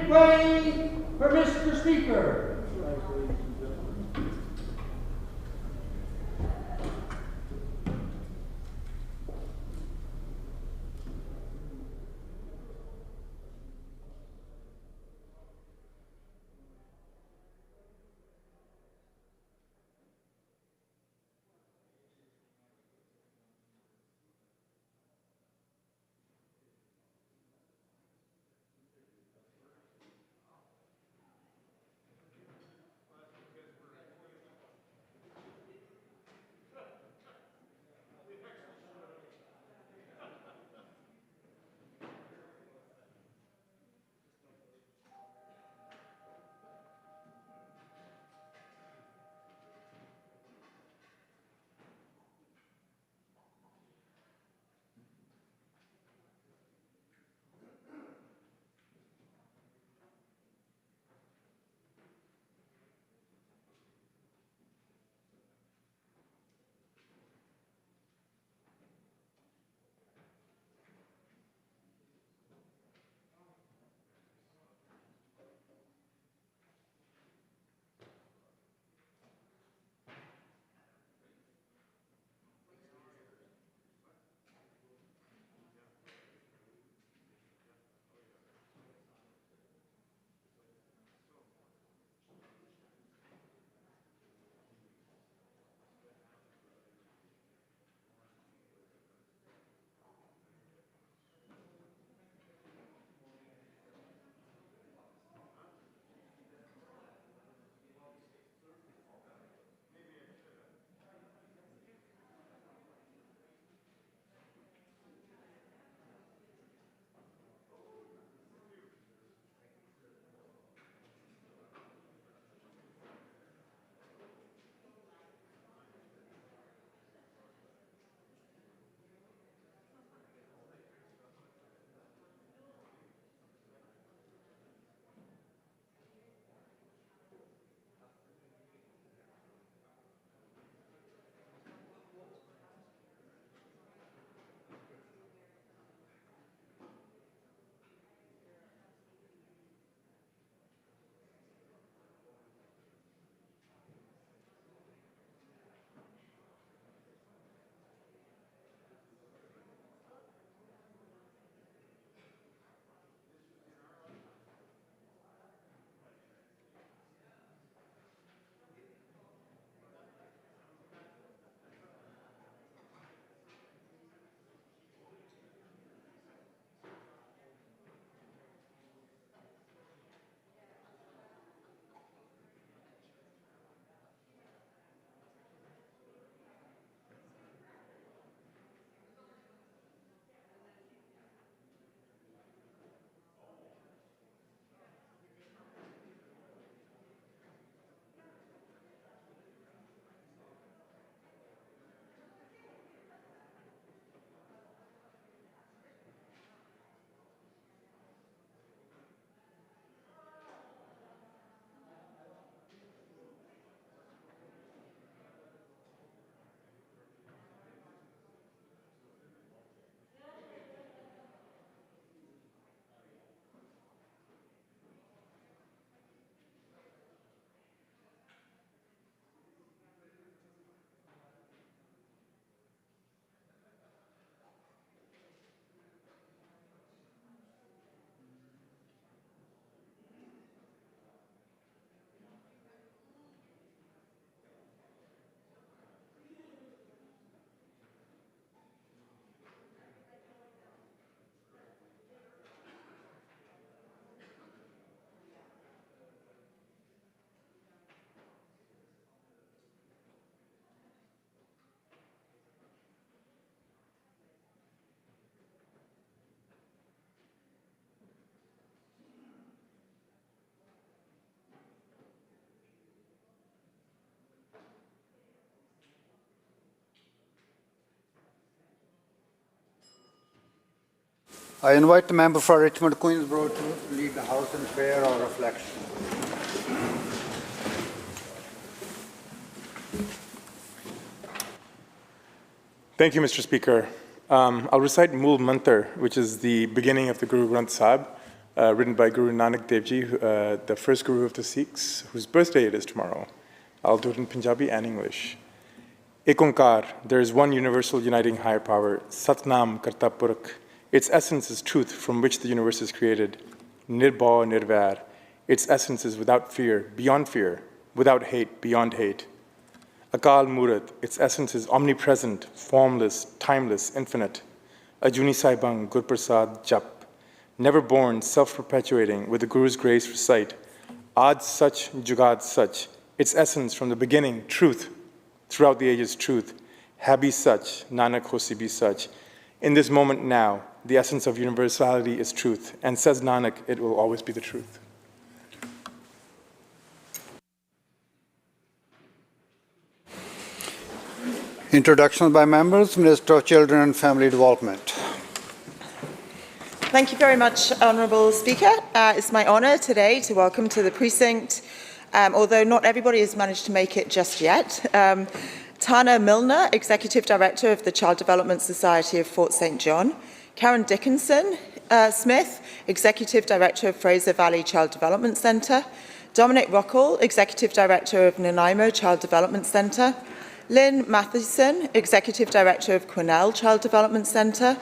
Make way for Mr. Speaker. I invite the member for Richmond Queensborough to lead the House in prayer or reflection. Thank you, Mr. Speaker. I'll recite Mool Mantar, which is the beginning of the Guru Granth Sahib, written by Guru Nanak Dev Ji, the first Guru of the Sikhs, whose birthday it is tomorrow. I'll do it in Punjabi and English. Ek Onkar, there is one universal uniting higher power, Satnam Karta Purakh. Its essence is truth from which the universe is created. Nirbhav Nirvair, its essence is without fear, beyond fear, without hate, beyond hate. Akal Murat, its essence is omnipresent, formless, timeless, infinite. Ajuni Saibang Gurprasad Jap, never born, self-perpetuating, with the Guru's grace recite. Ad Sach Jugad Sach, its essence from the beginning, truth, throughout the ages, truth. Habi Sach, Nanak Hosi Bi Sach. In this moment now, the essence of universality is truth, and says Nanak, it will always be the truth. Introductions by members. Minister of Children and Family Development. Thank you very much, Honourable Speaker. It's my honour today to welcome to the precinct, although not everybody has managed to make it just yet, Tana Milner, Executive Director of the Child Development Society of Fort St John, Karen Dickinson Smith, Executive Director of Fraser Valley Child Development Centre, Dominic Rockall, Executive Director of Nanaimo Child Development Centre, Lynn Matheson, Executive Director of Quesnel Child Development Centre,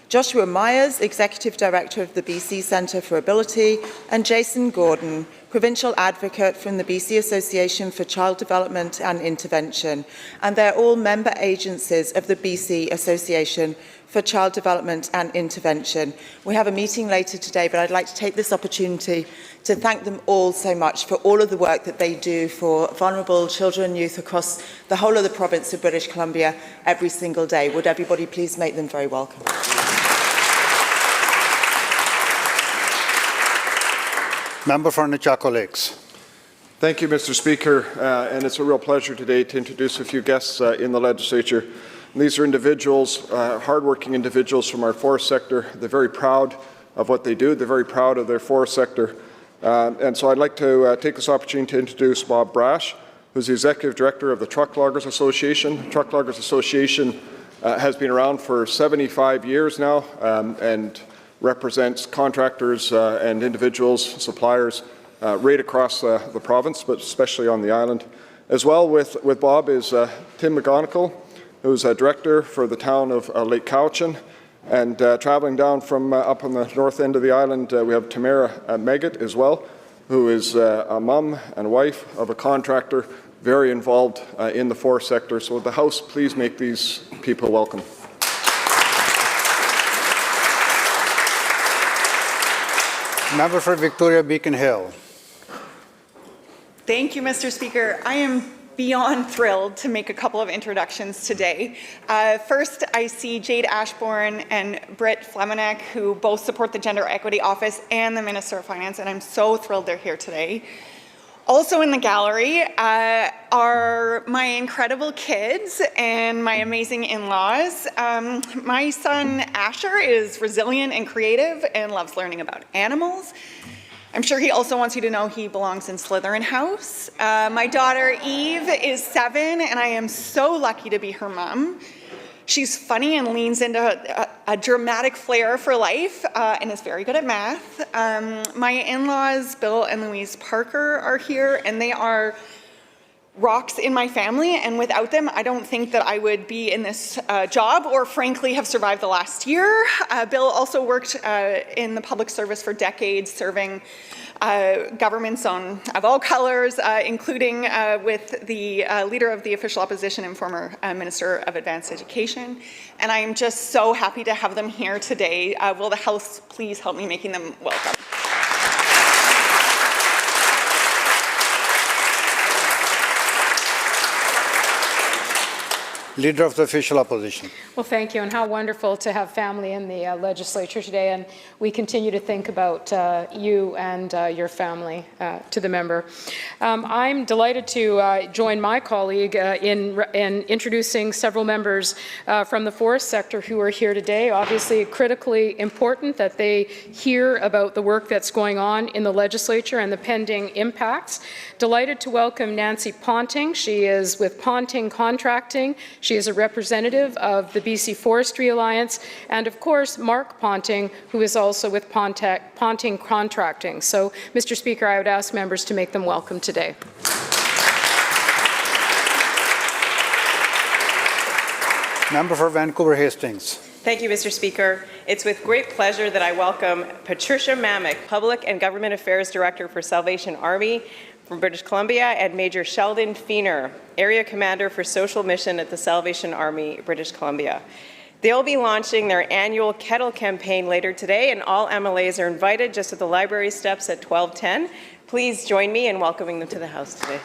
Joshua Myers, Executive Director of the BC Centre for Ability, and Jason Gordon, Provincial Advocate from the BC Association for Child Development and Intervention. And they're all member agencies of the BC Association for Child Development and Intervention. We have a meeting later today, but I'd like to take this opportunity to thank them all so much for all of the work that they do for vulnerable children and youth across the whole of the province of British Columbia every single day. Would everybody please make them very welcome? Member for Nechako Lakes. Thank you, Mr. Speaker, and it's a real pleasure today to introduce a few guests in the Legislature. And these are individuals, hardworking individuals from our forest sector. They're very proud of what they do. They're very proud of their forest sector. And so I'd like to take this opportunity to introduce Bob Brash, who's the Executive Director of the Truck Loggers Association. The Truck Loggers Association has been around for 75 years now and represents contractors and individuals, suppliers right across the province, but especially on the island. As well with Bob is Tim McGonigal, who's a director for the town of Lake Cowichan. And travelling down from up on the north end of the island, we have Tamara Meggett as well, who is a mum and wife of a contractor, very involved in the forest sector. So the House, please make these people welcome. Member for Victoria Beacon Hill. Thank you, Mr. Speaker. I am beyond thrilled to make a couple of introductions today. First, I see Jade Ashbourne and Britt Fleminack, who both support the Gender Equity Office and the Minister of Finance, and I'm so thrilled they're here today. Also in the gallery are my incredible kids and my amazing in-laws. My son Asher is resilient and creative and loves learning about animals. I'm sure he also wants you to know he belongs in Slytherin House. My daughter Eve is 7 and I am so lucky to be her mom. She's funny and leans into a dramatic flair for life and is very good at math. My in-laws, Bill and Louise Parker, are here, and they are rocks in my family, and without them, I don't think that I would be in this job or frankly have survived the last year. Bill also worked in the public service for decades, serving governments of all colors, including with the leader of the official opposition and former Minister of Advanced Education. And I am just so happy to have them here today. Will the House please help me making them welcome? Leader of the Official Opposition. Well, thank you, and how wonderful to have family in the legislature today, and we continue to think about you and your family, to the member. I'm delighted to join my colleague in introducing several members from the forest sector who are here today. Obviously, critically important that they hear about the work that's going on in the legislature and the pending impacts. Delighted to welcome Nancy Ponting. She is with Ponting Contracting. She is a representative of the BC Forestry Alliance and, of course, Mark Ponting, who is also with Ponting Contracting. So, Mr. Speaker, I would ask members to make them welcome today. Member for Vancouver Hastings. Thank you, Mr. Speaker. It's with great pleasure that I welcome Patricia Mamek, Public and Government Affairs Director for Salvation Army from British Columbia, and Major Sheldon Feener, Area Commander for Social Mission at the Salvation Army, British Columbia. They'll be launching their annual kettle campaign later today, and all MLAs are invited just at the library steps at 12:10. Please join me in welcoming them to the House today.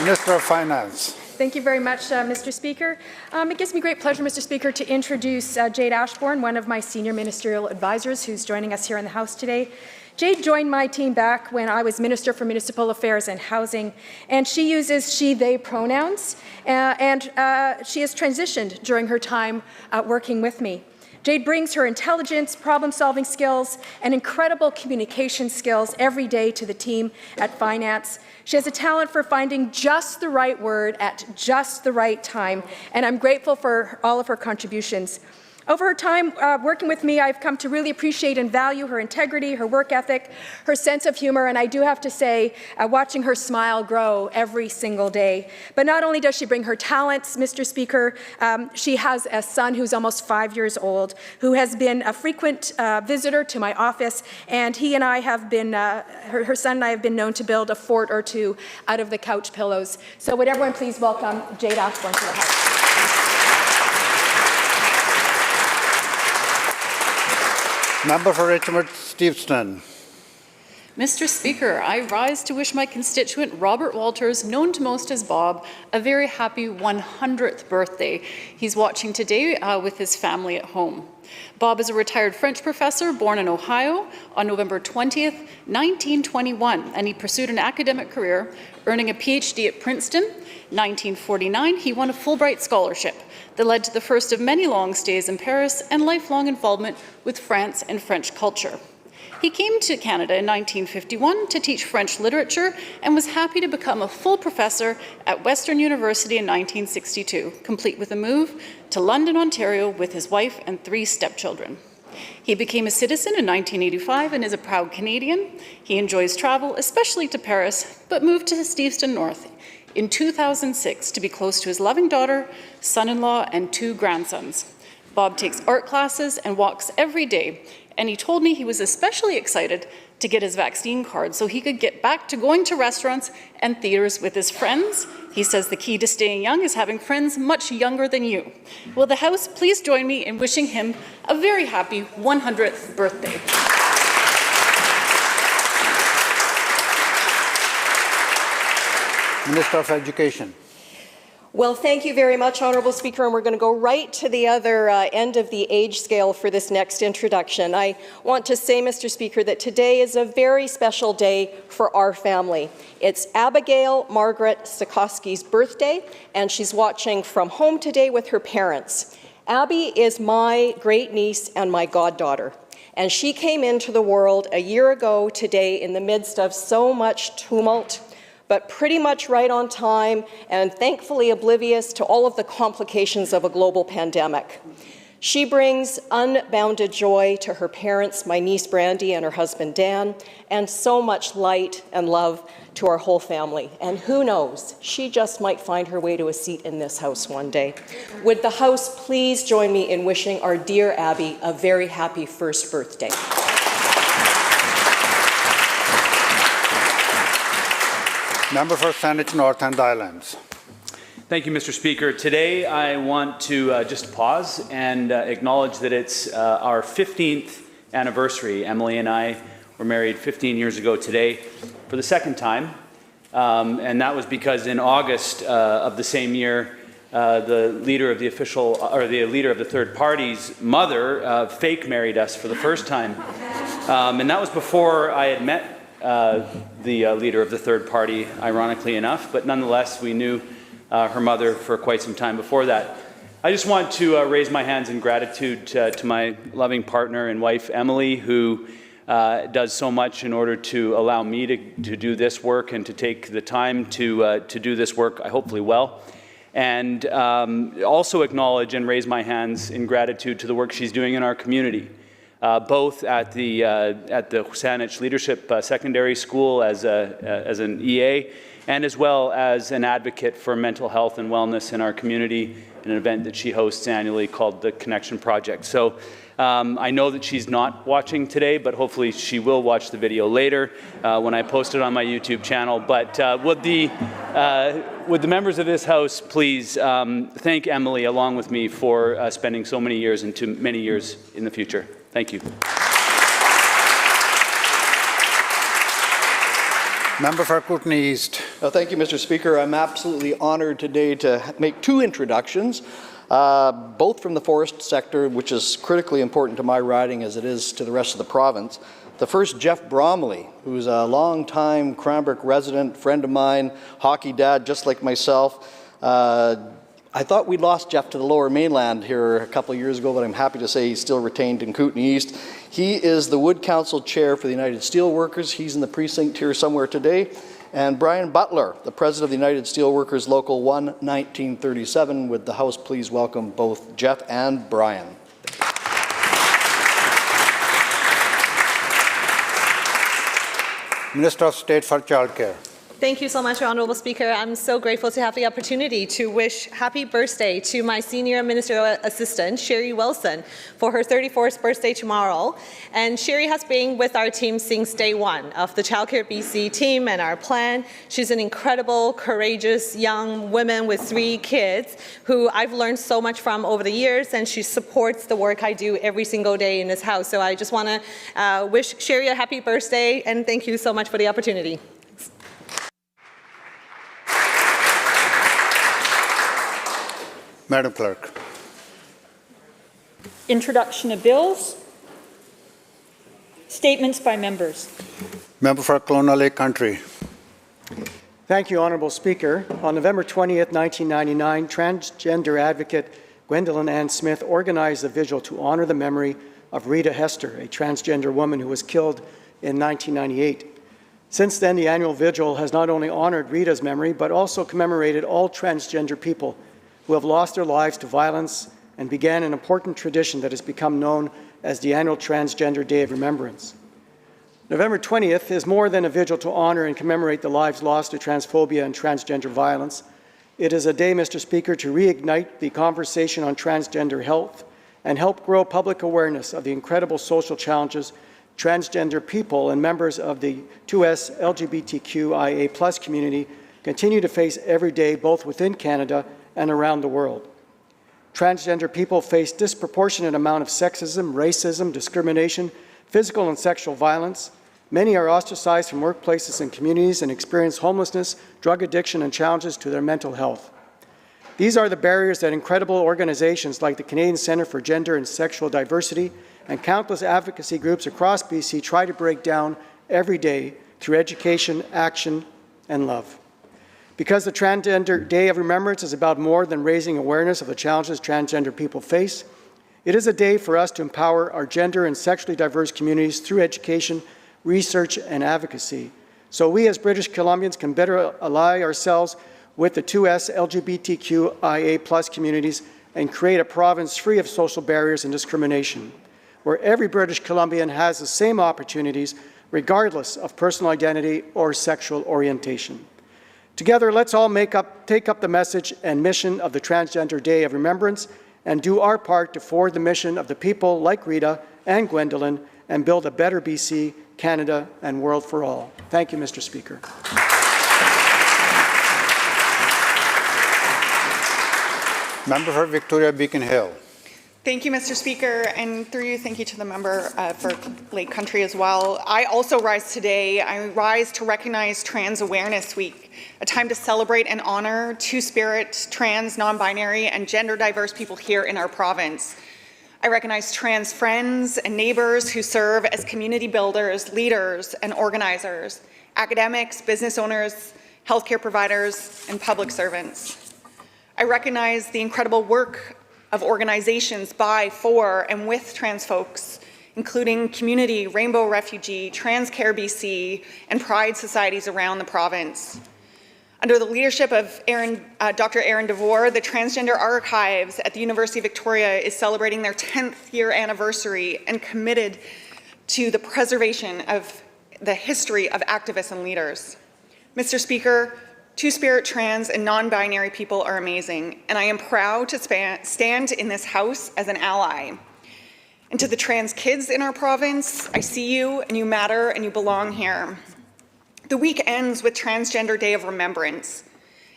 Minister of Finance. Thank you very much, Mr. Speaker. It gives me great pleasure, Mr. Speaker, to introduce Jade Ashbourne, one of my senior ministerial advisors who's joining us here in the House today. Jade joined my team back when I was Minister for Municipal Affairs and Housing, and she uses she/they pronouns, and she has transitioned during her time working with me. Jade brings her intelligence, problem-solving skills, and incredible communication skills every day to the team at Finance. She has a talent for finding just the right word at just the right time, and I'm grateful for all of her contributions. Over her time working with me, I've come to really appreciate and value her integrity, her work ethic, her sense of humor, and I do have to say, watching her smile grow every single day. But not only does she bring her talents, Mr. Speaker, she has a son who's almost 5 years old, who has been a frequent visitor to my office, and he and I have been, her son and I have been known to build a fort or two out of the couch pillows. So would everyone please welcome Jade Ashbourne to the House. Member for Richmond-Steveston. Mr. Speaker, I rise to wish my constituent Robert Walters, known to most as Bob, a very happy 100th birthday. He's watching today with his family at home. Bob is a retired French professor born in Ohio on November 20th, 1921, and he pursued an academic career, earning a PhD at Princeton. 1949, he won a Fulbright scholarship that led to the first of many long stays in Paris and lifelong involvement with France and French culture. He came to Canada in 1951 to teach French literature and was happy to become a full professor at Western University in 1962, complete with a move to London, Ontario with his wife and 3 stepchildren. He became a citizen in 1985 and is a proud Canadian. He enjoys travel, especially to Paris, but moved to Steveston North in 2006 to be close to his loving daughter, son-in-law, and 2 grandsons. Bob takes art classes and walks every day, and he told me he was especially excited to get his vaccine card so he could get back to going to restaurants and theaters with his friends. He says the key to staying young is having friends much younger than you. Will the House please join me in wishing him a very happy 100th birthday? Minister of Education. Well, thank you very much, Honourable Speaker, and we're going to go right to the other end of the age scale for this next introduction. I want to say, Mr. Speaker, that today is a very special day for our family. It's Abigail Margaret Stokowski's birthday, and she's watching from home today with her parents. Abby is my great niece and my goddaughter, and she came into the world a year ago today in the midst of so much tumult, but pretty much right on time and thankfully oblivious to all of the complications of a global pandemic. She brings unbounded joy to her parents, my niece Brandy and her husband Dan, and so much light and love to our whole family. And who knows, she just might find her way to a seat in this House one day. Would the House please join me in wishing our dear Abby a very happy first birthday. Member for Saanich North and Islands. Thank you, Mr. Speaker. Today I want to just pause and acknowledge that it's our 15th anniversary. Emily and I were married 15 years ago today for the second time, and that was because in August of the same year, the leader of the leader of the third party's mother fake married us for the first time, and that was before I had met the leader of the third party, ironically enough, but nonetheless we knew her mother for quite some time before that. I just want to raise my hands in gratitude to my loving partner and wife Emily, who does so much in order to allow me to do this work and to take the time to do this work, hopefully well. And also acknowledge and raise my hands in gratitude to the work she's doing in our community, both at the Husanich Leadership Secondary School as an EA, and as well as an advocate for mental health and wellness in our community, an event that she hosts annually called the Connection Project. So I know that she's not watching today, but hopefully she will watch the video later when I post it on my YouTube channel. But would the members of this House please thank Emily along with me for spending so many years and too many years in the future. Thank you. Member for Kootenay East. Thank you, Mr. Speaker. I'm absolutely honored today to make two introductions, both from the forest sector, which is critically important to my riding as it is to the rest of the province. The first, Jeff Bromley, who's a long-time Cranbrook resident, friend of mine, hockey dad, just like myself. I thought we'd lost Jeff to the Lower Mainland here a couple of years ago, but I'm happy to say he's still retained in Kootenay East. He is the Wood Council Chair for the United Steelworkers. He's in the precinct here somewhere today. And Brian Butler, the President of the United Steelworkers Local 1 1937. Would the House please welcome both Jeff and Brian. Minister of State for Childcare. Thank you so much, Honourable Speaker. I'm so grateful to have the opportunity to wish happy birthday to my senior ministerial assistant, Sherry Wilson, for her 34th birthday tomorrow. And Sherry has been with our team since day one of the Childcare BC team and our plan. She's an incredible, courageous young woman with 3 kids who I've learned so much from over the years, and she supports the work I do every single day in this House. So I just want to wish Sherry a happy birthday, and thank you so much for the opportunity. Madam Clerk. Introduction of bills. Statements by members. Member for Kelowna Lake Country. Thank you, Honourable Speaker. On November 20th, 1999, transgender advocate Gwendolyn Ann Smith organized a vigil to honour the memory of Rita Hester, a transgender woman who was killed in 1998. Since then, the annual vigil has not only honoured Rita's memory, but also commemorated all transgender people who have lost their lives to violence and began an important tradition that has become known as the annual Transgender Day of Remembrance. November 20th is more than a vigil to honour and commemorate the lives lost to transphobia and transgender violence. It is a day, Mr. Speaker, to reignite the conversation on transgender health and help grow public awareness of the incredible social challenges transgender people and members of the 2S LGBTQIA+ community continue to face every day, both within Canada and around the world. Transgender people face disproportionate amount of sexism, racism, discrimination, physical and sexual violence. Many are ostracized from workplaces and communities and experience homelessness, drug addiction, and challenges to their mental health. These are the barriers that incredible organizations like the Canadian Centre for Gender and Sexual Diversity and countless advocacy groups across BC try to break down every day through education, action, and love. Because the Transgender Day of Remembrance is about more than raising awareness of the challenges transgender people face, it is a day for us to empower our gender and sexually diverse communities through education, research, and advocacy, so we as British Columbians can better ally ourselves with the 2S LGBTQIA+ communities and create a province free of social barriers and discrimination, where every British Columbian has the same opportunities regardless of personal identity or sexual orientation. Together, let's all take up the message and mission of the Transgender Day of Remembrance and do our part to forward the mission of the people like Rita and Gwendolyn and build a better BC, Canada, and world for all. Thank you, Mr. Speaker. Member for Victoria Beacon Hill. Thank you, Mr. Speaker, and through you, thank you to the member for Lake Country as well. I also rise today. I rise to recognize Trans Awareness Week, a time to celebrate and honor two-spirit, trans, non-binary, and gender-diverse people here in our province. I recognize trans friends and neighbours who serve as community builders, leaders, and organizers, academics, business owners, healthcare providers, and public servants. I recognize the incredible work of organizations by, for, and with trans folks, including Community, Rainbow Refugee, Transcare BC, and Pride societies around the province. Under the leadership of Dr. Aaron DeVore, the Transgender Archives at the University of Victoria is celebrating their 10th year anniversary and committed to the preservation of the history of activists and leaders. Mr. Speaker, Two-Spirit, trans, and non-binary people are amazing, and I am proud to stand in this House as an ally. And to the trans kids in our province, I see you, and you matter, and you belong here. The week ends with Transgender Day of Remembrance,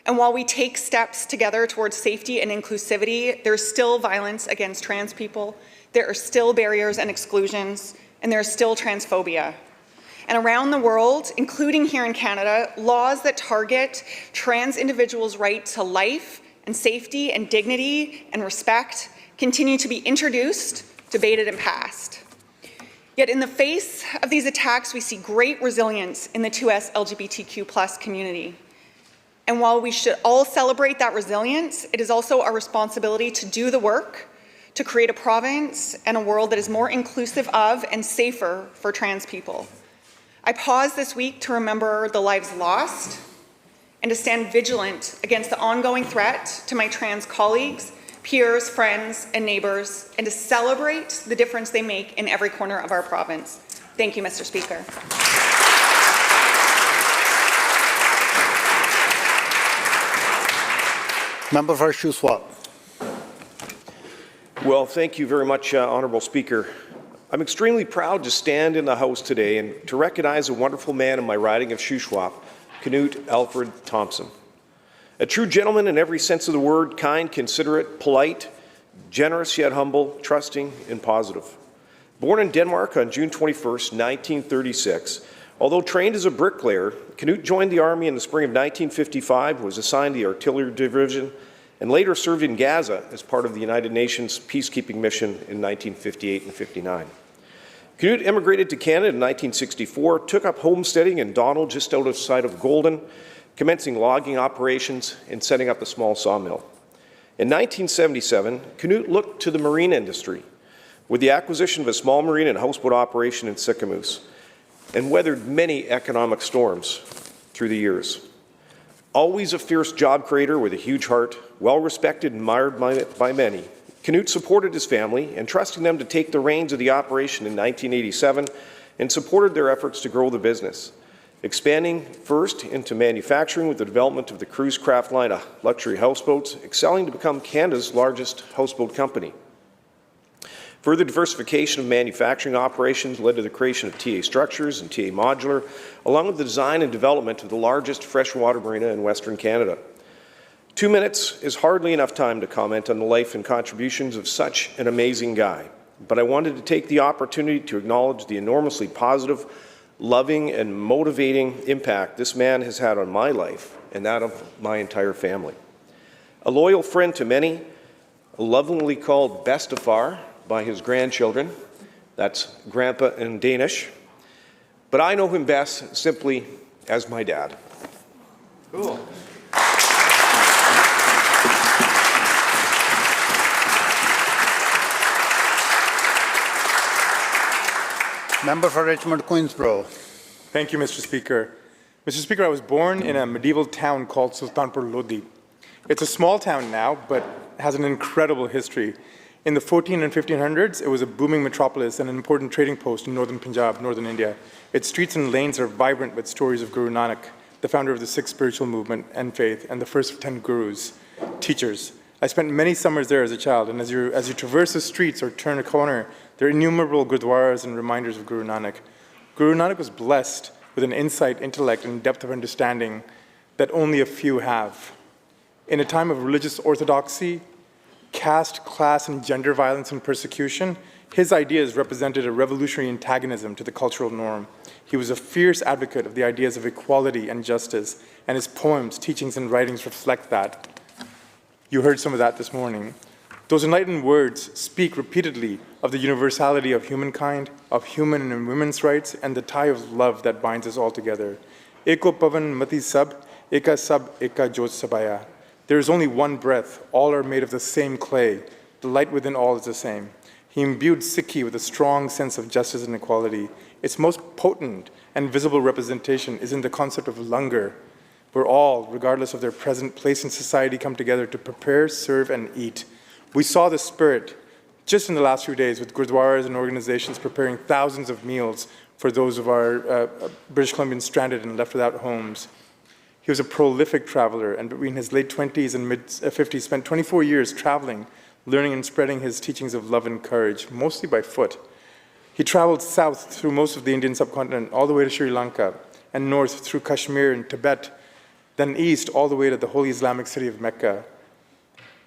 and while we take steps together towards safety and inclusivity, there's still violence against trans people, there are still barriers and exclusions, and there's still transphobia. And around the world, including here in Canada, laws that target trans individuals' right to life and safety and dignity and respect continue to be introduced, debated, and passed. Yet in the face of these attacks, we see great resilience in the 2S LGBTQ+ community. And while we should all celebrate that resilience, it is also our responsibility to do the work to create a province and a world that is more inclusive of and safer for trans people. I pause this week to remember the lives lost and to stand vigilant against the ongoing threat to my trans colleagues, peers, friends, and neighbors, and to celebrate the difference they make in every corner of our province. Thank you, Mr. Speaker. Member for Shuswap. Well, thank you very much, Honourable Speaker. I'm extremely proud to stand in the House today and to recognize a wonderful man in my riding of Shuswap, Canute Alfred Thompson. A true gentleman in every sense of the word, kind, considerate, polite, generous yet humble, trusting and positive. Born in Denmark on June 21st, 1936, although trained as a bricklayer, Canute joined the Army in the spring of 1955, was assigned the Artillery Division, and later served in Gaza as part of the United Nations peacekeeping mission in 1958 and 59. Canute immigrated to Canada in 1964, took up homesteading in Donald, just outside of Golden, commencing logging operations and setting up a small sawmill. In 1977, Canute looked to the marine industry with the acquisition of a small marine and houseboat operation in Sicamous and weathered many economic storms through the years. Always a fierce job creator with a huge heart, well-respected and admired by many, Canute supported his family, entrusting them to take the reins of the operation in 1987 and supported their efforts to grow the business, expanding first into manufacturing with the development of the cruise craft line of luxury houseboats, excelling to become Canada's largest houseboat company. Further diversification of manufacturing operations led to the creation of TA Structures and TA Modular, along with the design and development of the largest freshwater marina in Western Canada. 2 minutes is hardly enough time to comment on the life and contributions of such an amazing guy, but I wanted to take the opportunity to acknowledge the enormously positive, loving, and motivating impact this man has had on my life and that of my entire family. A loyal friend to many, lovingly called Bestefar by his grandchildren, that's Grandpa in Danish, but I know him best simply as my dad. Cool. Member for Richmond Queensborough. Thank you, Mr. Speaker. Mr. Speaker, I was born in a medieval town called Sultanpur Lodi. It's a small town now, but has an incredible history. In the 1400s and 1500s, it was a booming metropolis and an important trading post in northern Punjab, northern India. Its streets and lanes are vibrant with stories of Guru Nanak, the founder of the Sikh spiritual movement and faith, and the first of 10 gurus, teachers. I spent many summers there as a child, and as you traverse the streets or turn a corner, there are innumerable gurdwaras and reminders of Guru Nanak. Guru Nanak was blessed with an insight, intellect, and depth of understanding that only a few have. In a time of religious orthodoxy, caste, class, and gender violence and persecution, his ideas represented a revolutionary antagonism to the cultural norm. He was a fierce advocate of the ideas of equality and justice, and his poems, teachings, and writings reflect that. You heard some of that this morning. Those enlightened words speak repeatedly of the universality of humankind, of human and women's rights, and the tie of love that binds us all together. Eko pavan mati sab, eka jot sabaya. There is only one breath. All are made of the same clay. The light within all is the same. He imbued Sikhi with a strong sense of justice and equality. Its most potent and visible representation is in the concept of langar, where all, regardless of their present place in society, come together to prepare, serve, and eat. We saw the spirit just in the last few days with gurdwaras and organizations preparing thousands of meals for those of our British Columbians stranded and left without homes. He was a prolific traveler, and between his late 20s and mid-50s, spent 24 years traveling, learning and spreading his teachings of love and courage, mostly by foot. He traveled south through most of the Indian subcontinent, all the way to Sri Lanka, and north through Kashmir and Tibet, then east all the way to the holy Islamic city of Mecca.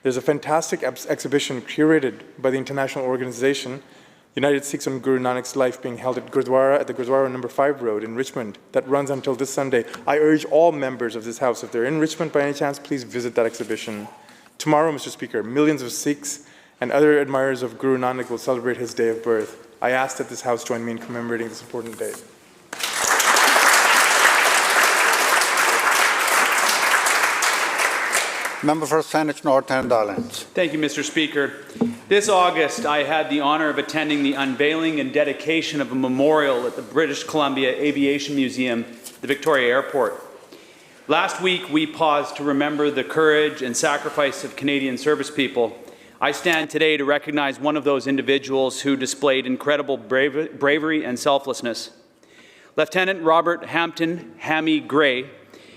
There's a fantastic exhibition curated by the international organization, United Sikhs on Guru Nanak's life, being held at the Gurdwara No. 5 Road in Richmond, that runs until this Sunday. I urge all members of this House, if they're in Richmond by any chance, please visit that exhibition. Tomorrow, Mr. Speaker, millions of Sikhs and other admirers of Guru Nanak will celebrate his day of birth. I ask that this House join me in commemorating this important day. Member for Saanich North and Islands. Thank you, Mr. Speaker. This August, I had the honor of attending the unveiling and dedication of a memorial at the British Columbia Aviation Museum, the Victoria Airport. Last week, we paused to remember the courage and sacrifice of Canadian service people. I stand today to recognize one of those individuals who displayed incredible bravery and selflessness. Lieutenant Robert Hampton Hammy Gray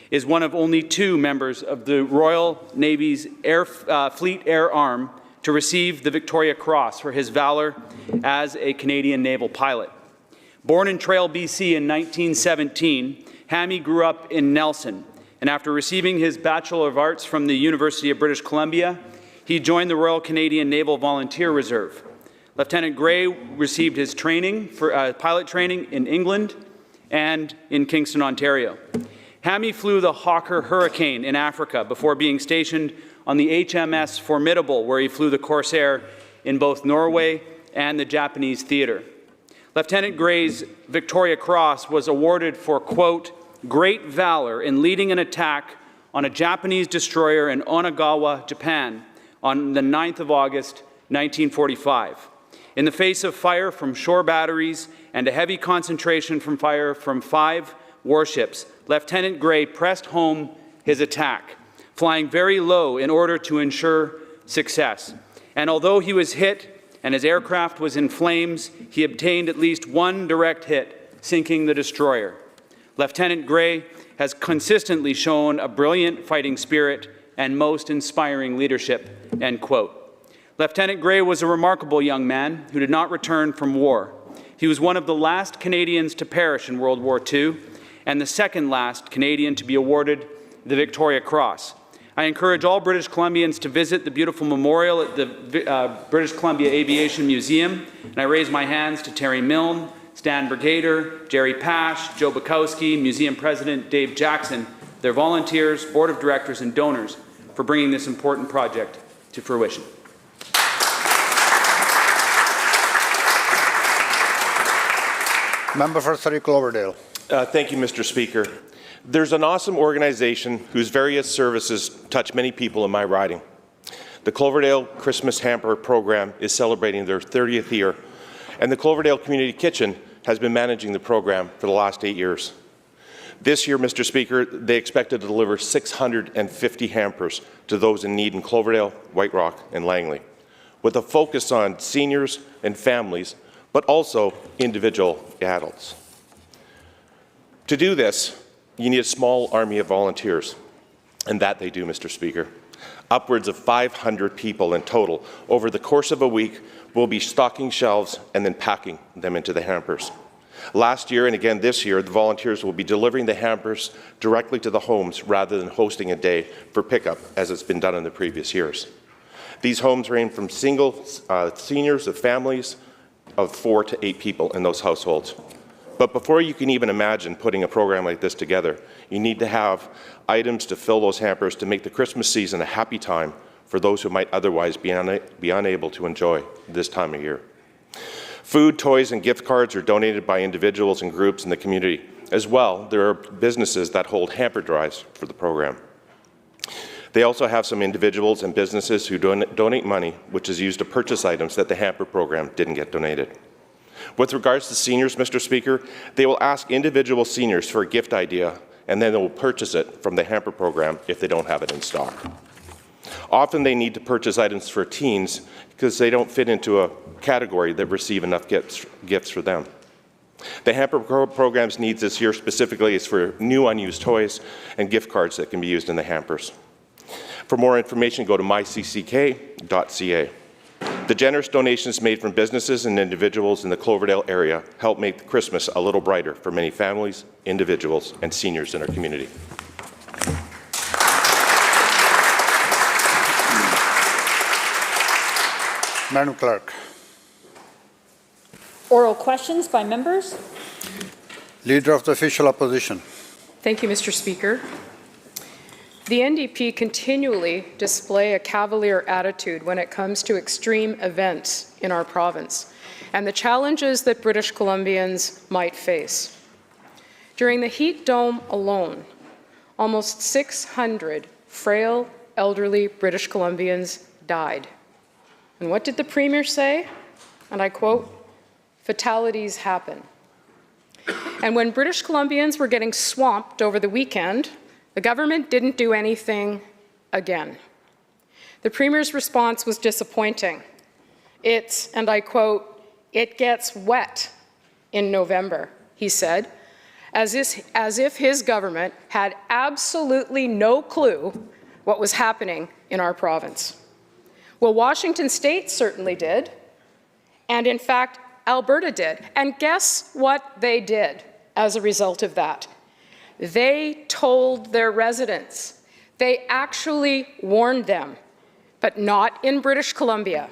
is one of only 2 members of the Royal Navy's Fleet Air Arm to receive the Victoria Cross for his valor as a Canadian naval pilot. Born in Trail, BC in 1917, Hammy grew up in Nelson, and after receiving his Bachelor of Arts from the University of British Columbia, he joined the Royal Canadian Naval Volunteer Reserve. Lieutenant Gray received his training for pilot training in England and in Kingston, Ontario. Hammy flew the Hawker Hurricane in Africa before being stationed on the HMS Formidable, where he flew the Corsair in both Norway and the Japanese theater. Lieutenant Gray's Victoria Cross was awarded for, quote, great valor in leading an attack on a Japanese destroyer in Onagawa, Japan, on the 9th of August, 1945. In the face of fire from shore batteries and a heavy concentration from fire from 5 warships, Lieutenant Gray pressed home his attack, flying very low in order to ensure success. And although he was hit and his aircraft was in flames, he obtained at least 1 direct hit, sinking the destroyer. Lieutenant Gray has consistently shown a brilliant fighting spirit and most inspiring leadership, end quote. Lieutenant Gray was a remarkable young man who did not return from war. He was one of the last Canadians to perish in World War II and the second last Canadian to be awarded the Victoria Cross. I encourage all British Columbians to visit the beautiful memorial at the British Columbia Aviation Museum, and I raise my hands to Terry Milne, Stan Brigader, Jerry Pash, Joe Bukowski, Museum President Dave Jackson, their volunteers, Board of Directors, and donors for bringing this important project to fruition. Member for Surrey Cloverdale. Thank you, Mr. Speaker. There's an awesome organization whose various services touch many people in my riding. The Cloverdale Christmas Hamper program is celebrating their 30th year, and the Cloverdale Community Kitchen has been managing the program for the last 8 years. This year, Mr. Speaker, they expect to deliver 650 hampers to those in need in Cloverdale, White Rock, and Langley, with a focus on seniors and families, but also individual adults. To do this, you need a small army of volunteers, and that they do, Mr. Speaker. Upwards of 500 people in total over the course of a week will be stocking shelves and then packing them into the hampers. Last year and again this year, the volunteers will be delivering the hampers directly to the homes rather than hosting a day for pickup as it's been done in the previous years. These homes range from single seniors of families of 4 to 8 people in those households. But before you can even imagine putting a program like this together, you need to have items to fill those hampers to make the Christmas season a happy time for those who might otherwise be unable to enjoy this time of year. Food, toys, and gift cards are donated by individuals and groups in the community. As well, there are businesses that hold hamper drives for the program. They also have some individuals and businesses who donate money, which is used to purchase items that the Hamper program didn't get donated. With regards to seniors, Mr. Speaker, they will ask individual seniors for a gift idea, and then they will purchase it from the Hamper program if they don't have it in stock. Often they need to purchase items for teens because they don't fit into a category that receive enough gifts for them. The Hamper program's needs this year specifically is for new unused toys and gift cards that can be used in the hampers. For more information, go to mycck.ca. The generous donations made from businesses and individuals in the Cloverdale area help make Christmas a little brighter for many families, individuals, and seniors in our community. Madam Clerk. Oral questions by members. Leader of the Official Opposition. Thank you, Mr. Speaker. The NDP continually display a cavalier attitude when it comes to extreme events in our province and the challenges that British Columbians might face. During the heat dome alone, almost 600 frail, elderly British Columbians died. And what did the Premier say? And I quote, "Fatalities happen." And when British Columbians were getting swamped over the weekend, the government didn't do anything again. The Premier's response was disappointing. It's, and I quote, "It gets wet in November," he said, as if his government had absolutely no clue what was happening in our province. Well, Washington State certainly did, and in fact, Alberta did. And guess what they did as a result of that? They told their residents. They actually warned them, but not in British Columbia.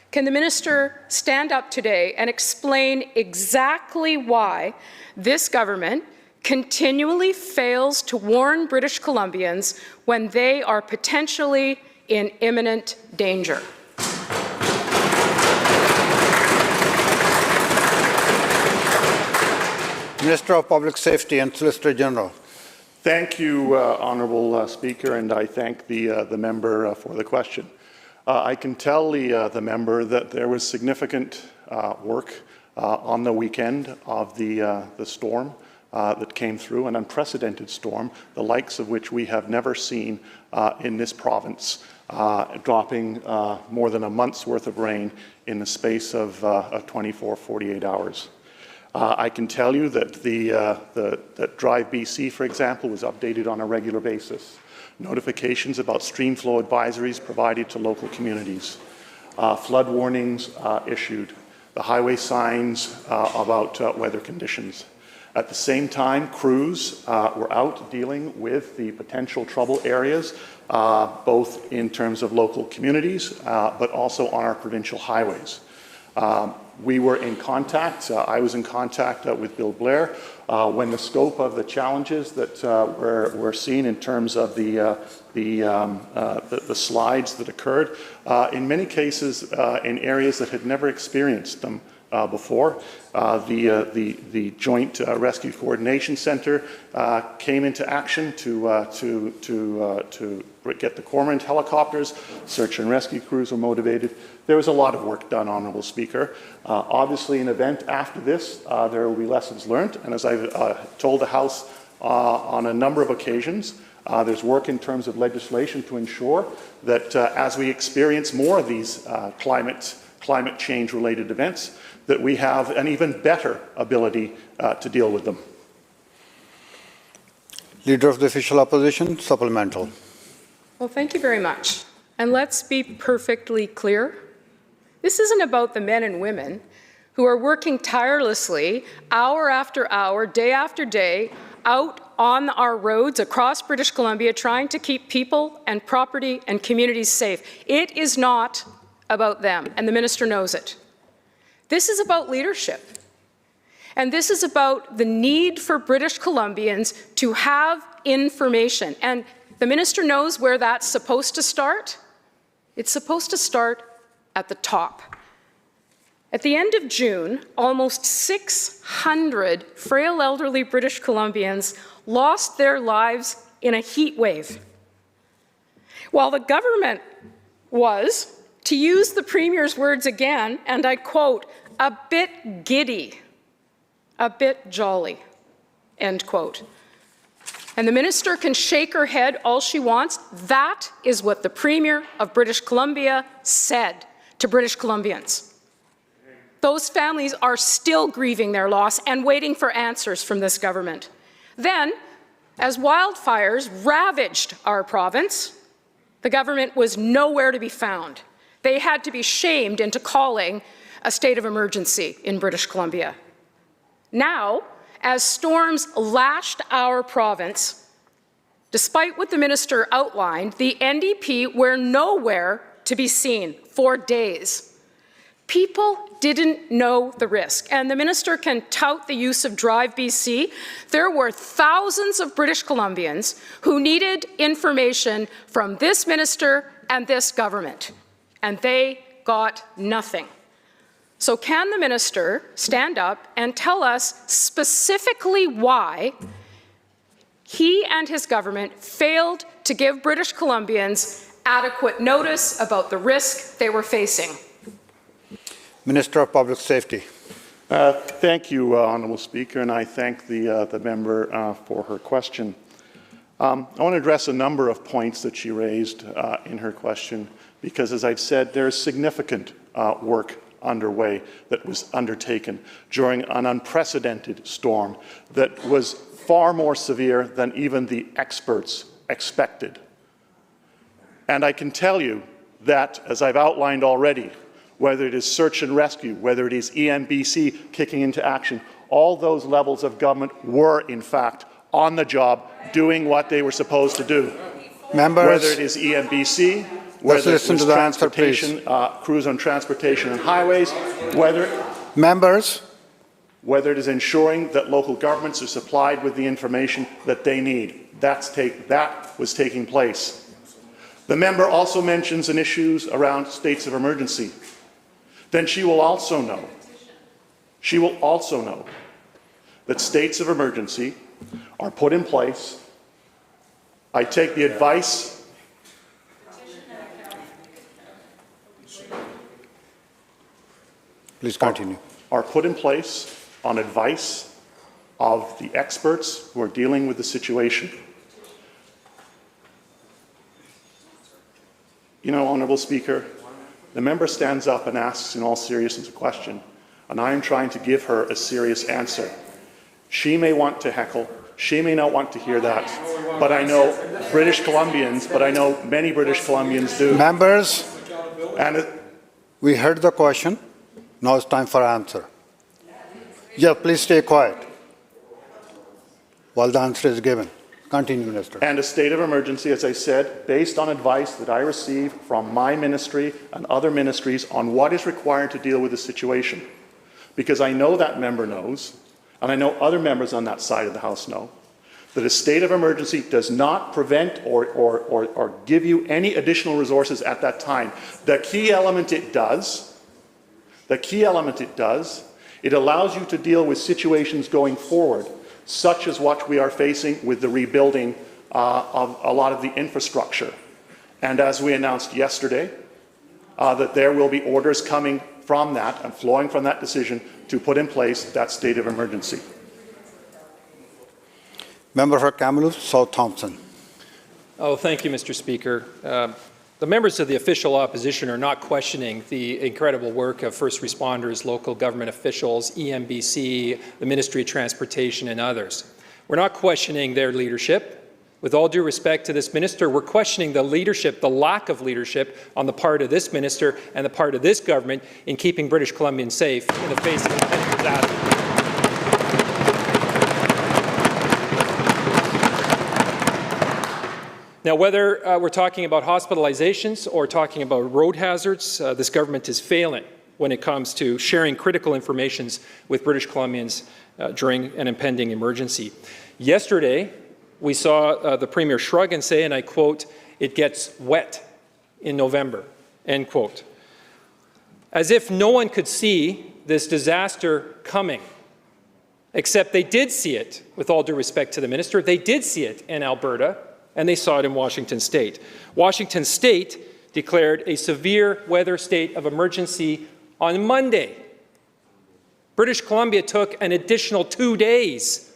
Can the minister stand up today and explain exactly why this government continually fails to warn British Columbians when they are potentially in imminent danger? Minister of Public Safety and Solicitor General. Thank you, Honourable Speaker, and I thank the member for the question. I can tell the member that there was significant work on the weekend of the storm that came through, an unprecedented storm, the likes of which we have never seen in this province, dropping more than a month's worth of rain in the space of 48 hours. I can tell you that that Drive BC, for example, was updated on a regular basis. Notifications about stream flow advisories provided to local communities. Flood warnings issued. The highway signs about weather conditions. At the same time, crews were out dealing with the potential trouble areas, both in terms of local communities, but also on our provincial highways. We were in contact, I was in contact with Bill Blair when the scope of the challenges that were seen in terms of the slides that occurred, in many cases in areas that had never experienced them before. The Joint Rescue Coordination Center came into action to get the Cormorant helicopters. Search and rescue crews were motivated. There was a lot of work done, Honourable Speaker. Obviously, an event after this, there will be lessons learned, and as I've told the House on a number of occasions, there's work in terms of legislation to ensure that as we experience more of these climate change-related events, that we have an even better ability to deal with them. Leader of the Official Opposition, supplemental. Well, thank you very much. And let's be perfectly clear. This isn't about the men and women who are working tirelessly, hour after hour, day after day, out on our roads across British Columbia trying to keep people and property and communities safe. It is not about them, and the minister knows it. This is about leadership. And this is about the need for British Columbians to have information. And the minister knows where that's supposed to start. It's supposed to start at the top. At the end of June, almost 600 frail elderly British Columbians lost their lives in a heat wave. while the government was, to use the Premier's words again, and I quote, a bit giddy, a bit jolly, end quote. And the minister can shake her head all she wants. That is what the Premier of British Columbia said to British Columbians. Those families are still grieving their loss and waiting for answers from this government. Then, as wildfires ravaged our province, the government was nowhere to be found. They had to be shamed into calling a state of emergency in British Columbia. Now, as storms lashed our province, despite what the minister outlined, the NDP were nowhere to be seen for days. People didn't know the risk, and the minister can tout the use of Drive BC. There were thousands of British Columbians who needed information from this minister and this government, and they got nothing. So can the minister stand up and tell us specifically why he and his government failed to give British Columbians adequate notice about the risk they were facing? Minister of Public Safety. Thank you, Honourable Speaker, and I thank the member for her question. I want to address a number of points that she raised in her question, because, as I've said, there is significant work underway that was undertaken during an unprecedented storm that was far more severe than even the experts expected. And I can tell you that, as I've outlined already, whether it is search and rescue, whether it is EMBC kicking into action, all those levels of government were, in fact, on the job doing what they were supposed to do. Members, whether it is EMBC, whether it was transportation, crews on transportation and highways, whether it is ensuring that local governments are supplied with the information that they need. That was taking place. The member also mentions an issues around states of emergency. Then she will also know that states of emergency are put in place. I take the advice Please continue. Are put in place on advice of the experts who are dealing with the situation. You know, Honourable Speaker, the member stands up and asks in all seriousness a question, and I am trying to give her a serious answer. She may want to heckle, she may not want to hear that, but I know many British Columbians do. Members, we heard the question. Now it's time for answer. Yeah, please stay quiet while the answer is given. Continue, Minister. And a state of emergency, as I said, based on advice that I receive from my ministry and other ministries on what is required to deal with the situation. Because I know that member knows, and I know other members on that side of the House know, that a state of emergency does not prevent or give you any additional resources at that time. The key element it does, it allows you to deal with situations going forward, such as what we are facing with the rebuilding of a lot of the infrastructure. And as we announced yesterday, that there will be orders coming from that and flowing from that decision to put in place that state of emergency. Member for Kamloops, South Thompson. Oh, thank you, Mr. Speaker. The members of the official opposition are not questioning the incredible work of first responders, local government officials, EMBC, the Ministry of Transportation, and others. We're not questioning their leadership. With all due respect to this minister, we're questioning the leadership, the lack of leadership on the part of this minister and the part of this government in keeping British Columbians safe in the face of impending disaster. Now, whether we're talking about hospitalizations or talking about road hazards, this government is failing when it comes to sharing critical information with British Columbians during an impending emergency. Yesterday, we saw the Premier shrug and say, and I quote, "It gets wet in November," end quote. As if no one could see this disaster coming, except they did see it, with all due respect to the minister, they did see it in Alberta. and they saw it in Washington State. Washington State declared a severe weather state of emergency on Monday. British Columbia took an additional 2 days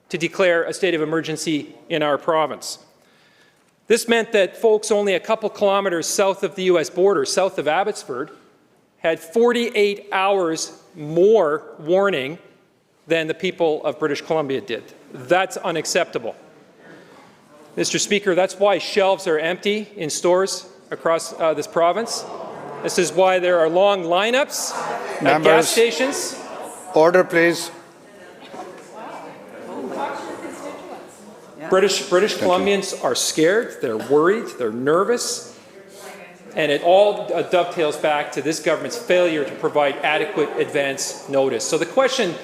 to declare a state of emergency in our province. This meant that folks only a couple kilometers south of the U.S. border, south of Abbotsford, had 48 hours more warning than the people of British Columbia did. That's unacceptable. Mr. Speaker, that's why shelves are empty in stores across this province. This is why there are long lineups at gas stations. Order, please. British Columbians are scared, they're worried, they're nervous, and it all dovetails back to this government's failure to provide adequate advance notice. So the question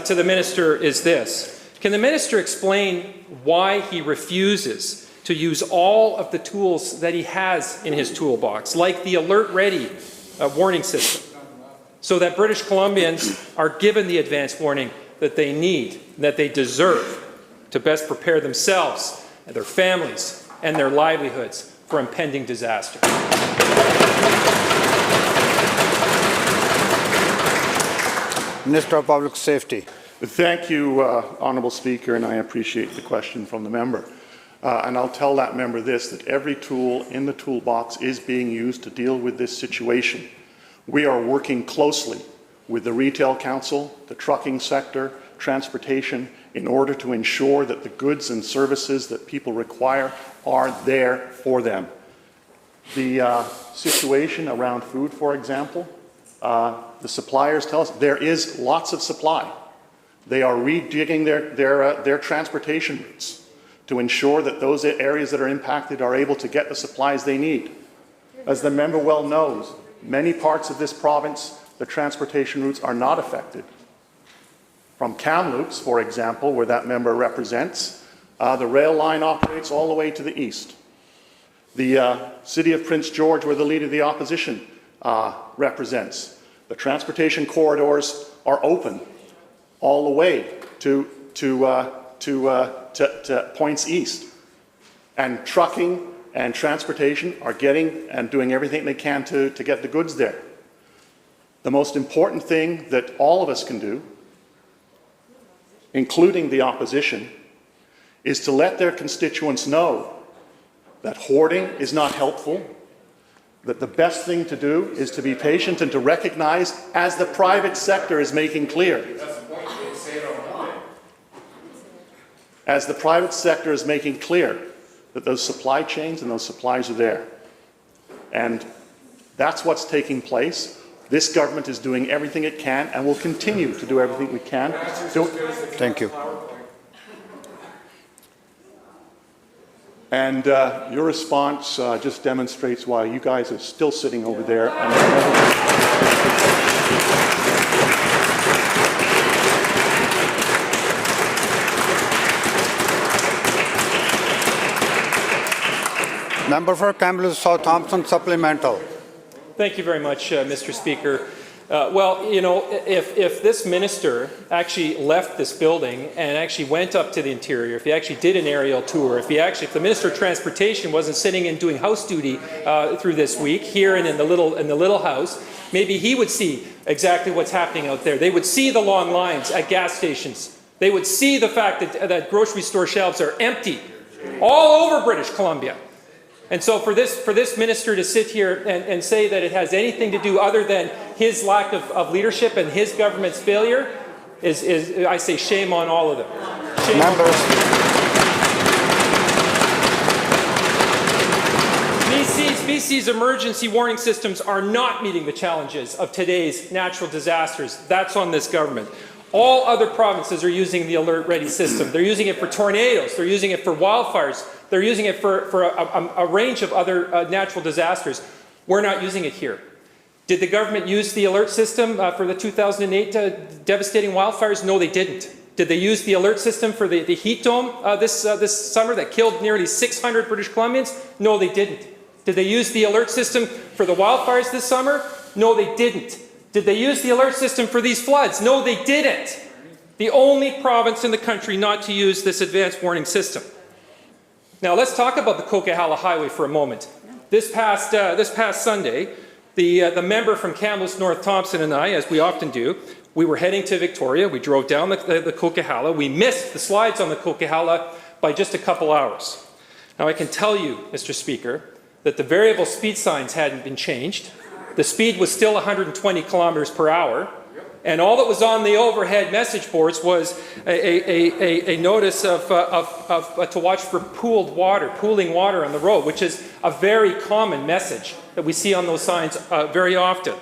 to the minister is this: can the minister explain why he refuses to use all of the tools that he has in his toolbox, like the Alert Ready warning system, so that British Columbians are given the advance warning that they need, that they deserve, to best prepare themselves and their families and their livelihoods for impending disaster? Minister of Public Safety. Thank you, Honourable Speaker, and I appreciate the question from the member. And I'll tell that member this, that every tool in the toolbox is being used to deal with this situation. We are working closely with the Retail Council, the trucking sector, transportation, in order to ensure that the goods and services that people require are there for them. The situation around food, for example, the suppliers tell us there is lots of supply. They are rejigging their transportation routes to ensure that those areas that are impacted are able to get the supplies they need. As the member well knows, many parts of this province, the transportation routes are not affected. From Kamloops, for example, where that member represents, the rail line operates all the way to the east. The city of Prince George, where the Leader of the Opposition represents, the transportation corridors are open all the way to points east. And trucking and transportation are getting and doing everything they can to get the goods there. The most important thing that all of us can do, including the opposition, is to let their constituents know that hoarding is not helpful, that the best thing to do is to be patient and to recognize, as the private sector is making clear, as the private sector is making clear that those supply chains and those supplies are there. And that's what's taking place. This government is doing everything it can and will continue to do everything we can. Thank you. And your response just demonstrates why you guys are still sitting over there. Member for Kamloops South Thompson, supplemental. Thank you very much, Mr. Speaker. Well, you know, if this minister actually left this building and actually went up to the interior, if he actually did an aerial tour, if the Minister of Transportation wasn't sitting and doing house duty through this week here and in the little house, maybe he would see exactly what's happening out there. They would see the long lines at gas stations. They would see the fact that grocery store shelves are empty all over British Columbia. And so for this minister to sit here and say that it has anything to do other than his lack of leadership and his government's failure is I say, shame on all of them. Shame on all of them. BC's emergency warning systems are not meeting the challenges of today's natural disasters. That's on this government. All other provinces are using the Alert Ready system. They're using it for tornadoes. They're using it for wildfires. They're using it for a range of other natural disasters. We're not using it here. Did the government use the alert system for the 2008 devastating wildfires? No, they didn't. Did they use the alert system for the heat dome this summer that killed nearly 600 British Columbians? No, they didn't. Did they use the alert system for the wildfires this summer? No, they didn't. Did they use the alert system for these floods? No, they didn't. The only province in the country not to use this advanced warning system. Now let's talk about the Coquihalla Highway for a moment. This past Sunday, the member from Kamloops North Thompson and I, as we often do, we were heading to Victoria. We drove down the Coquihalla. We missed the slides on the Coquihalla by just a couple hours. Now I can tell you, Mr. Speaker, that the variable speed signs hadn't been changed. The speed was still 120 kilometers per hour. And all that was on the overhead message boards was a notice to watch for pooling water on the road, which is a very common message that we see on those signs very often.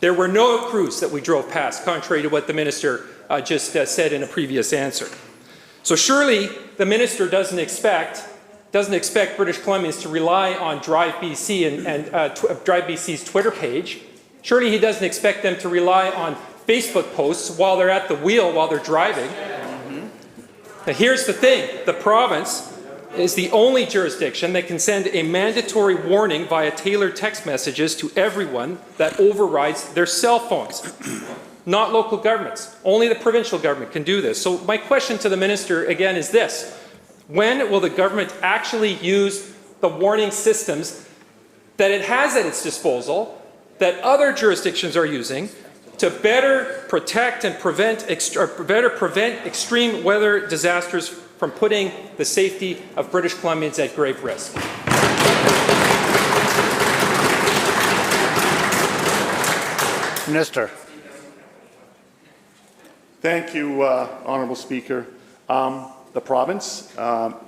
There were no crews that we drove past, contrary to what the minister just said in a previous answer. So surely the minister doesn't expect British Columbians to rely on Drive BC and Drive BC's Twitter page. Surely he doesn't expect them to rely on Facebook posts while they're at the wheel, while they're driving. Now here's the thing, the province is the only jurisdiction that can send a mandatory warning via tailored text messages to everyone that overrides their cell phones. Not local governments, only the provincial government can do this. So my question to the minister again is this: when will the government actually use the warning systems that it has at its disposal, that other jurisdictions are using, to better protect and prevent extreme weather disasters from putting the safety of British Columbians at grave risk? Minister. Thank you, Honourable Speaker. The province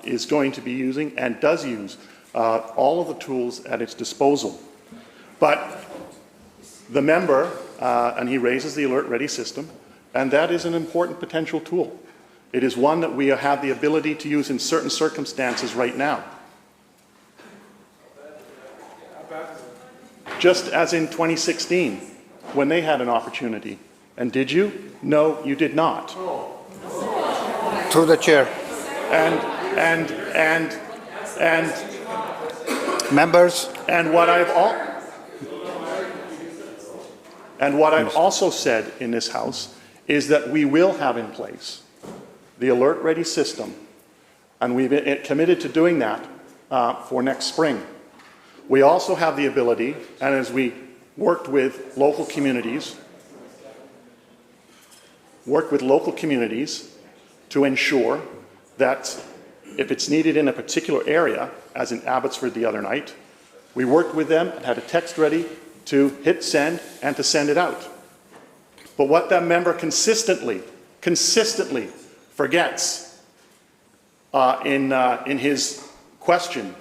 is going to be using and does use all of the tools at its disposal. But the member, and he raises the Alert Ready system, and that is an important potential tool. It is one that we have the ability to use in certain circumstances right now. Just as in 2016, when they had an opportunity. And did you? No, you did not. Through the chair. And members. And what I've also said in this House is that we will have in place the Alert Ready system, and we've committed to doing that for next spring. We also have the ability, and as we worked with local communities, to ensure that if it's needed in a particular area, as in Abbotsford the other night, we worked with them and had a text ready to hit send and to send it out. But what that member consistently forgets in his question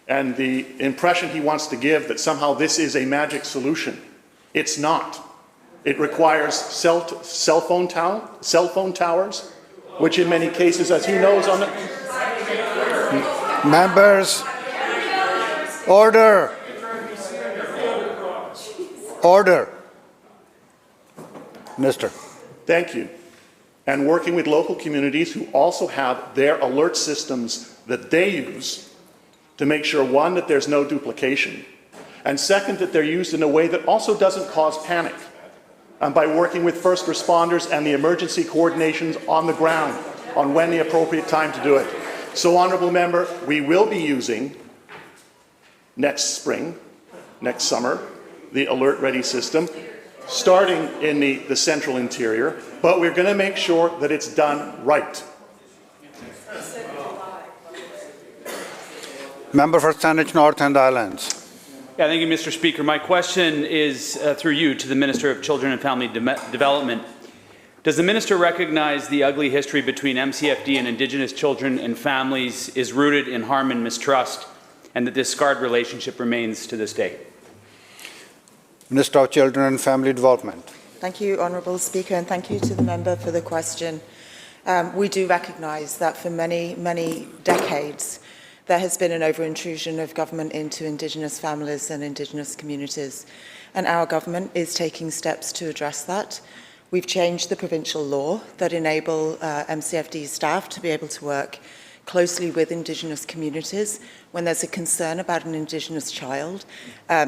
and the impression he wants to give that somehow this is a magic solution, it's not. It requires cell phone towers, which in many cases, as he knows on the... Members, order. Order. Minister. Thank you. And working with local communities who also have their alert systems that they use to make sure, one, that there's no duplication, and second, that they're used in a way that also doesn't cause panic. And by working with first responders and the emergency coordinations on the ground on when the appropriate time to do it. So, Honourable Member, we will be using next spring, next summer, the Alert Ready system, starting in the central interior, but we're going to make sure that it's done right. Member for Saanich North and Islands. Yeah, thank you, Mr. Speaker. My question is through you to the Minister of Children and Family Development. Does the minister recognize the ugly history between MCFD and Indigenous children and families is rooted in harm and mistrust, and that this scarred relationship remains to this day? Minister of Children and Family Development. Thank you, Honourable Speaker, and thank you to the member for the question. We do recognise that for many, many decades, there has been an over-intrusion of government into Indigenous families and Indigenous communities, and our government is taking steps to address that. We've changed the provincial law that enable MCFD staff to be able to work closely with Indigenous communities when there's a concern about an Indigenous child.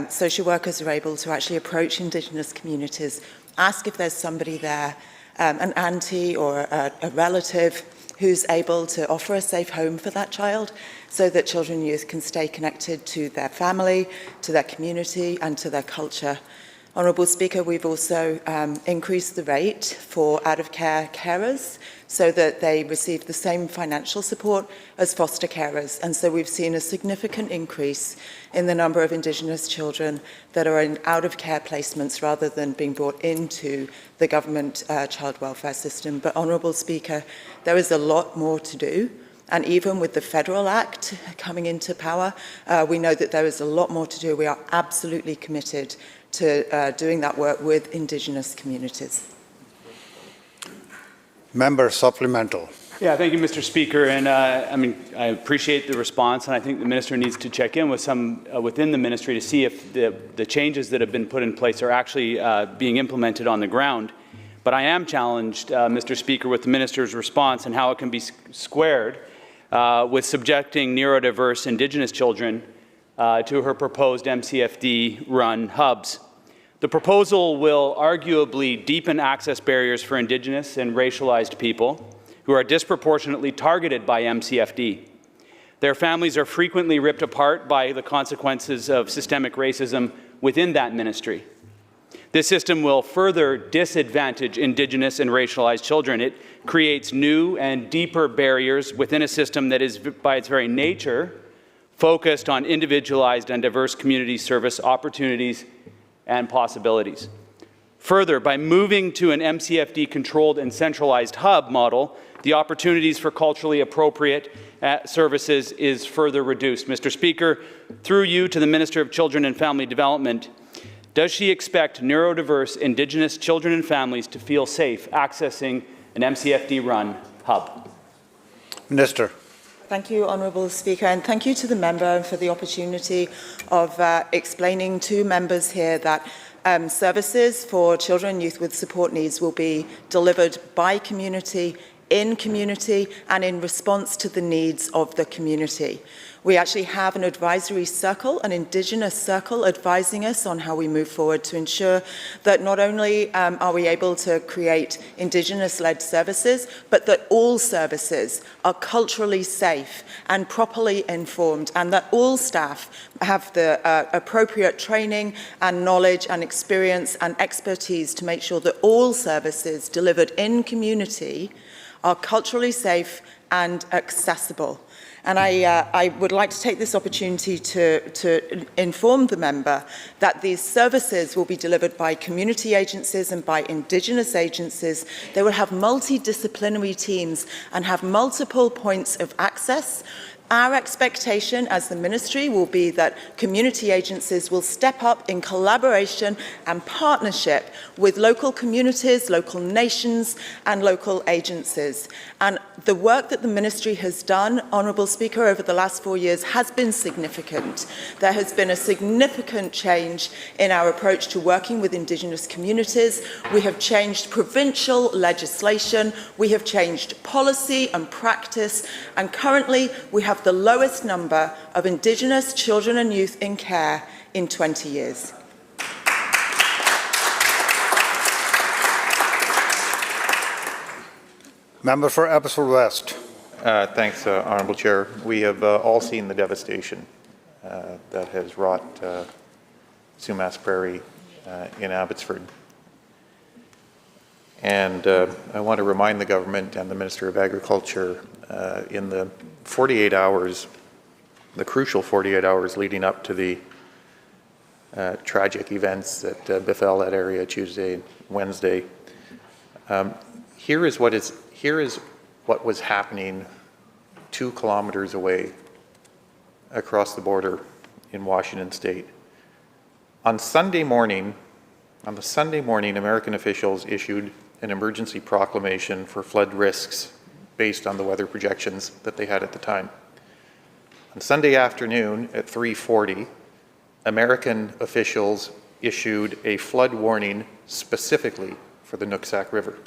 Social workers are able to actually approach Indigenous communities, ask if there's somebody there, an auntie or a relative who's able to offer a safe home for that child so that children and youth can stay connected to their family, to their community and to their culture. Honourable Speaker, we've also increased the rate for out-of-care carers so that they receive the same financial support as foster carers. And so we've seen a significant increase in the number of Indigenous children that are in out-of-care placements rather than being brought into the government child welfare system. But, Honourable Speaker, there is a lot more to do. And even with the Federal Act coming into power, we know that there is a lot more to do. We are absolutely committed to doing that work with Indigenous communities. Member supplemental. Yeah, thank you, Mr. Speaker. And I appreciate the response, and I think the minister needs to check in with some within the ministry to see if the changes that have been put in place are actually being implemented on the ground. But I am challenged, Mr. Speaker, with the minister's response and how it can be squared with subjecting neurodiverse Indigenous children to her proposed MCFD-run hubs. The proposal will arguably deepen access barriers for Indigenous and racialized people who are disproportionately targeted by MCFD. Their families are frequently ripped apart by the consequences of systemic racism within that ministry. This system will further disadvantage Indigenous and racialized children. It creates new and deeper barriers within a system that is, by its very nature, focused on individualized and diverse community service opportunities and possibilities. Further, by moving to an MCFD-controlled and centralized hub model, the opportunities for culturally appropriate services is further reduced. Mr. Speaker, through you to the Minister of Children and Family Development, does she expect neurodiverse Indigenous children and families to feel safe accessing an MCFD-run hub? Minister. Thank you, Honourable Speaker, and thank you to the member for the opportunity of explaining to members here that services for children and youth with support needs will be delivered by community, in community, and in response to the needs of the community. We actually have an advisory circle, an Indigenous circle, advising us on how we move forward to ensure that not only are we able to create Indigenous-led services, but that all services are culturally safe and properly informed, and that all staff have the appropriate training and knowledge and experience and expertise to make sure that all services delivered in community are culturally safe and accessible. And I would like to take this opportunity to inform the member that these services will be delivered by community agencies and by Indigenous agencies. They will have multidisciplinary teams and have multiple points of access. Our expectation as the ministry will be that community agencies will step up in collaboration and partnership with local communities, local nations and local agencies. And the work that the ministry has done, Honourable Speaker, over the last 4 years has been significant. There has been a significant change in our approach to working with Indigenous communities. We have changed provincial legislation, we have changed policy and practice, and currently we have the lowest number of Indigenous children and youth in care in 20 years. Member for Abbotsford West. Thanks, Honourable Chair. We have all seen the devastation that has wrought Sumas Prairie in Abbotsford. And I want to remind the government and the Minister of Agriculture in the 48 hours, the crucial 48 hours leading up to the tragic events that befell that area Tuesday and Wednesday. Here is what was happening 2 kilometers away across the border in Washington State. On the Sunday morning, American officials issued an emergency proclamation for flood risks based on the weather projections that they had at the time. On Sunday afternoon at 3:40, American officials issued a flood warning specifically for the Nooksack River.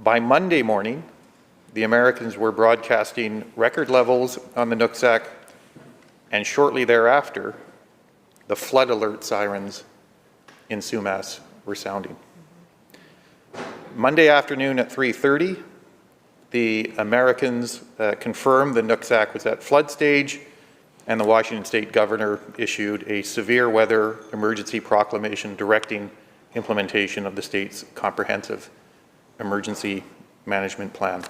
By Monday morning, the Americans were broadcasting record levels on the Nooksack, and shortly thereafter, the flood alert sirens in Sumas were sounding. Monday afternoon at 3:30, the Americans confirmed the Nooksack was at flood stage, and the Washington State Governor issued a severe weather emergency proclamation directing implementation of the state's comprehensive emergency management plan.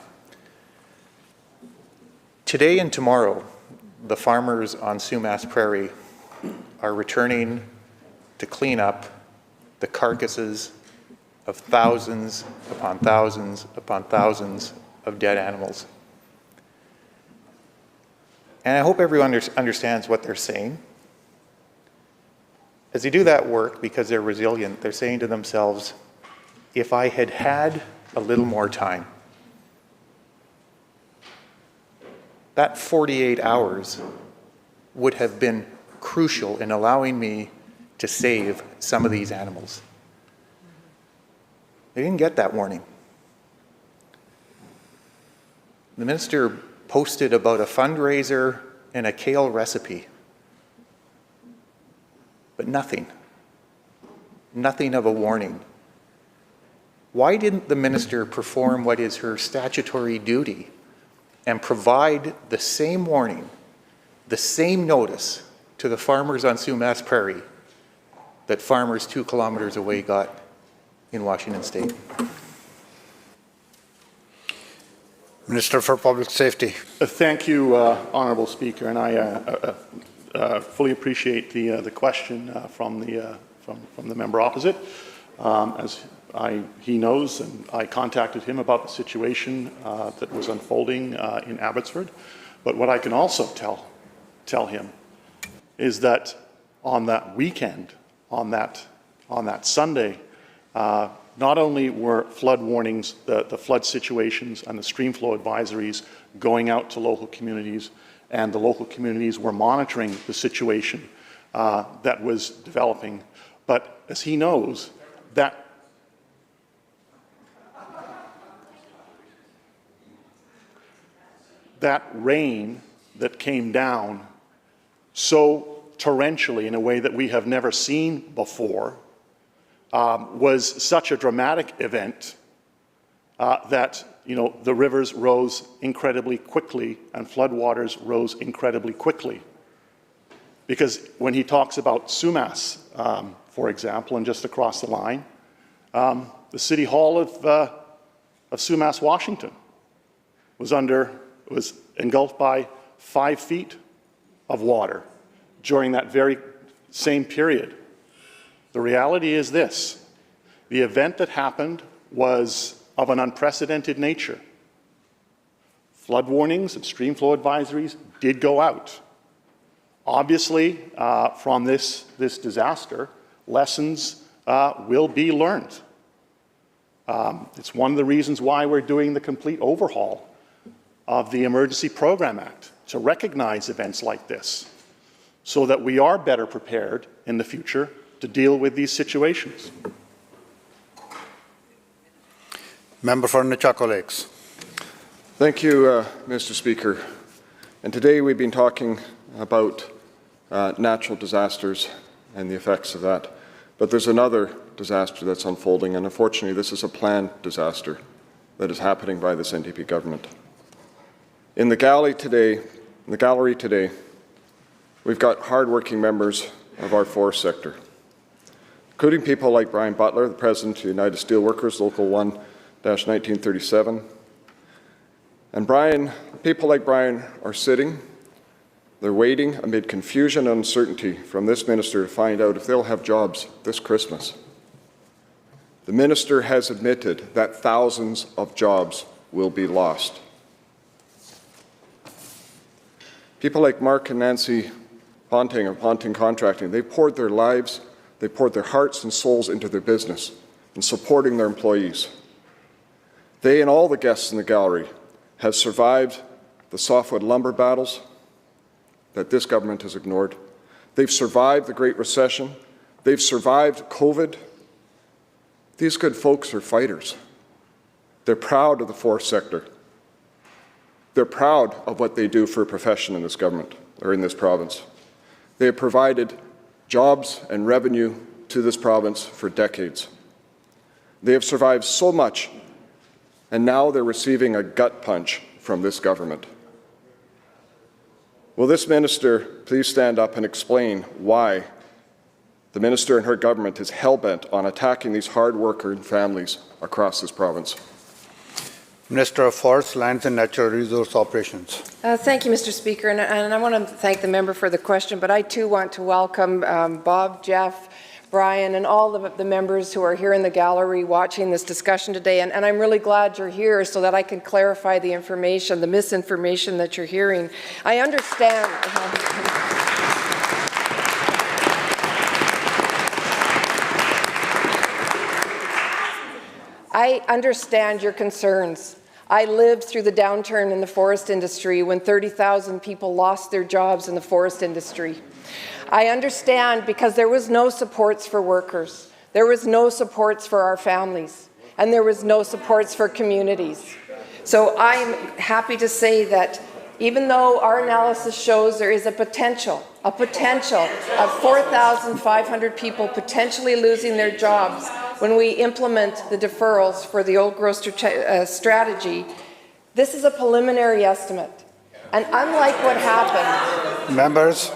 Today and tomorrow, the farmers on Sumas Prairie are returning to clean up the carcasses of thousands upon thousands upon thousands of dead animals. And I hope everyone understands what they're saying. As they do that work, because they're resilient, they're saying to themselves, if I had had a little more time, that 48 hours would have been crucial in allowing me to save some of these animals. They didn't get that warning. The minister posted about a fundraiser and a kale recipe, but nothing of a warning. Why didn't the minister perform what is her statutory duty and provide the same warning, the same notice to the farmers on Sumas Prairie that farmers 2 kilometers away got in Washington State? Minister for Public Safety. Thank you, Honourable Speaker, and I fully appreciate the question from the member opposite. As he knows, and I contacted him about the situation that was unfolding in Abbotsford. But what I can also tell him is that on that weekend, on that Sunday, not only were flood warnings, the flood situations and the stream flow advisories going out to local communities, and the local communities were monitoring the situation that was developing. But as he knows, that rain that came down so torrentially in a way that we have never seen before was such a dramatic event that the rivers rose incredibly quickly and floodwaters rose incredibly quickly. Because when he talks about Sumas, for example, and just across the line, the City Hall of Sumas, Washington, was engulfed by 5 feet of water during that very same period. The reality is this: the event that happened was of an unprecedented nature. Flood warnings and stream flow advisories did go out. Obviously, from this disaster, lessons will be learned. It's one of the reasons why we're doing the complete overhaul of the Emergency Program Act, to recognize events like this so that we are better prepared in the future to deal with these situations. Member for Nechako Lakes. Thank you, Mr. Speaker. And today we've been talking about natural disasters and the effects of that. But there's another disaster that's unfolding, and unfortunately this is a planned disaster that is happening by this NDP government. In the gallery today, we've got hardworking members of our forest sector, including people like Brian Butler, the President of the United Steelworkers, Local 1-1937. And Brian, people like Brian are sitting, they're waiting amid confusion and uncertainty from this minister to find out if they'll have jobs this Christmas. The minister has admitted that thousands of jobs will be lost. People like Mark and Nancy Ponting of Ponting Contracting, they poured their lives, they poured their hearts and souls into their business in supporting their employees. They and all the guests in the gallery have survived the softwood lumber battles that this government has ignored. They've survived the Great Recession. They've survived COVID. These good folks are fighters. They're proud of the forest sector. They're proud of what they do for a profession in this government, or in this province. They have provided jobs and revenue to this province for decades. They have survived so much and now they're receiving a gut punch from this government. Will this minister please stand up and explain why the minister and her government is hell-bent on attacking these hard-working families across this province? Minister of Forests, Lands and Natural Resource Operations. Thank you, Mr. Speaker, and I want to thank the member for the question, but I too want to welcome Bob, Jeff, Brian, and all the members who are here in the gallery watching this discussion today, and I'm really glad you're here so that I can clarify the information, the misinformation that you're hearing. I understand. I understand your concerns. I lived through the downturn in the forest industry when 30,000 people lost their jobs in the forest industry. I understand because there was no supports for workers, there was no supports for our families, and there was no supports for communities. So I'm happy to say that even though our analysis shows there is a potential of 4,500 people potentially losing their jobs when we implement the deferrals for the old growth strategy, this is a preliminary estimate. And unlike what happened... Members.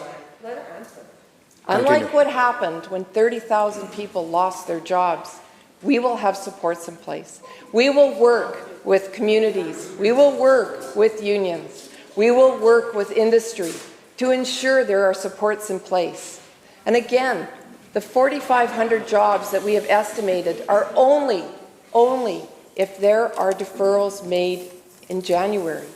Unlike what happened when 30,000 people lost their jobs, we will have supports in place. We will work with communities. We will work with unions. We will work with industry to ensure there are supports in place. And again, the 4,500 jobs that we have estimated are only if there are deferrals made in January.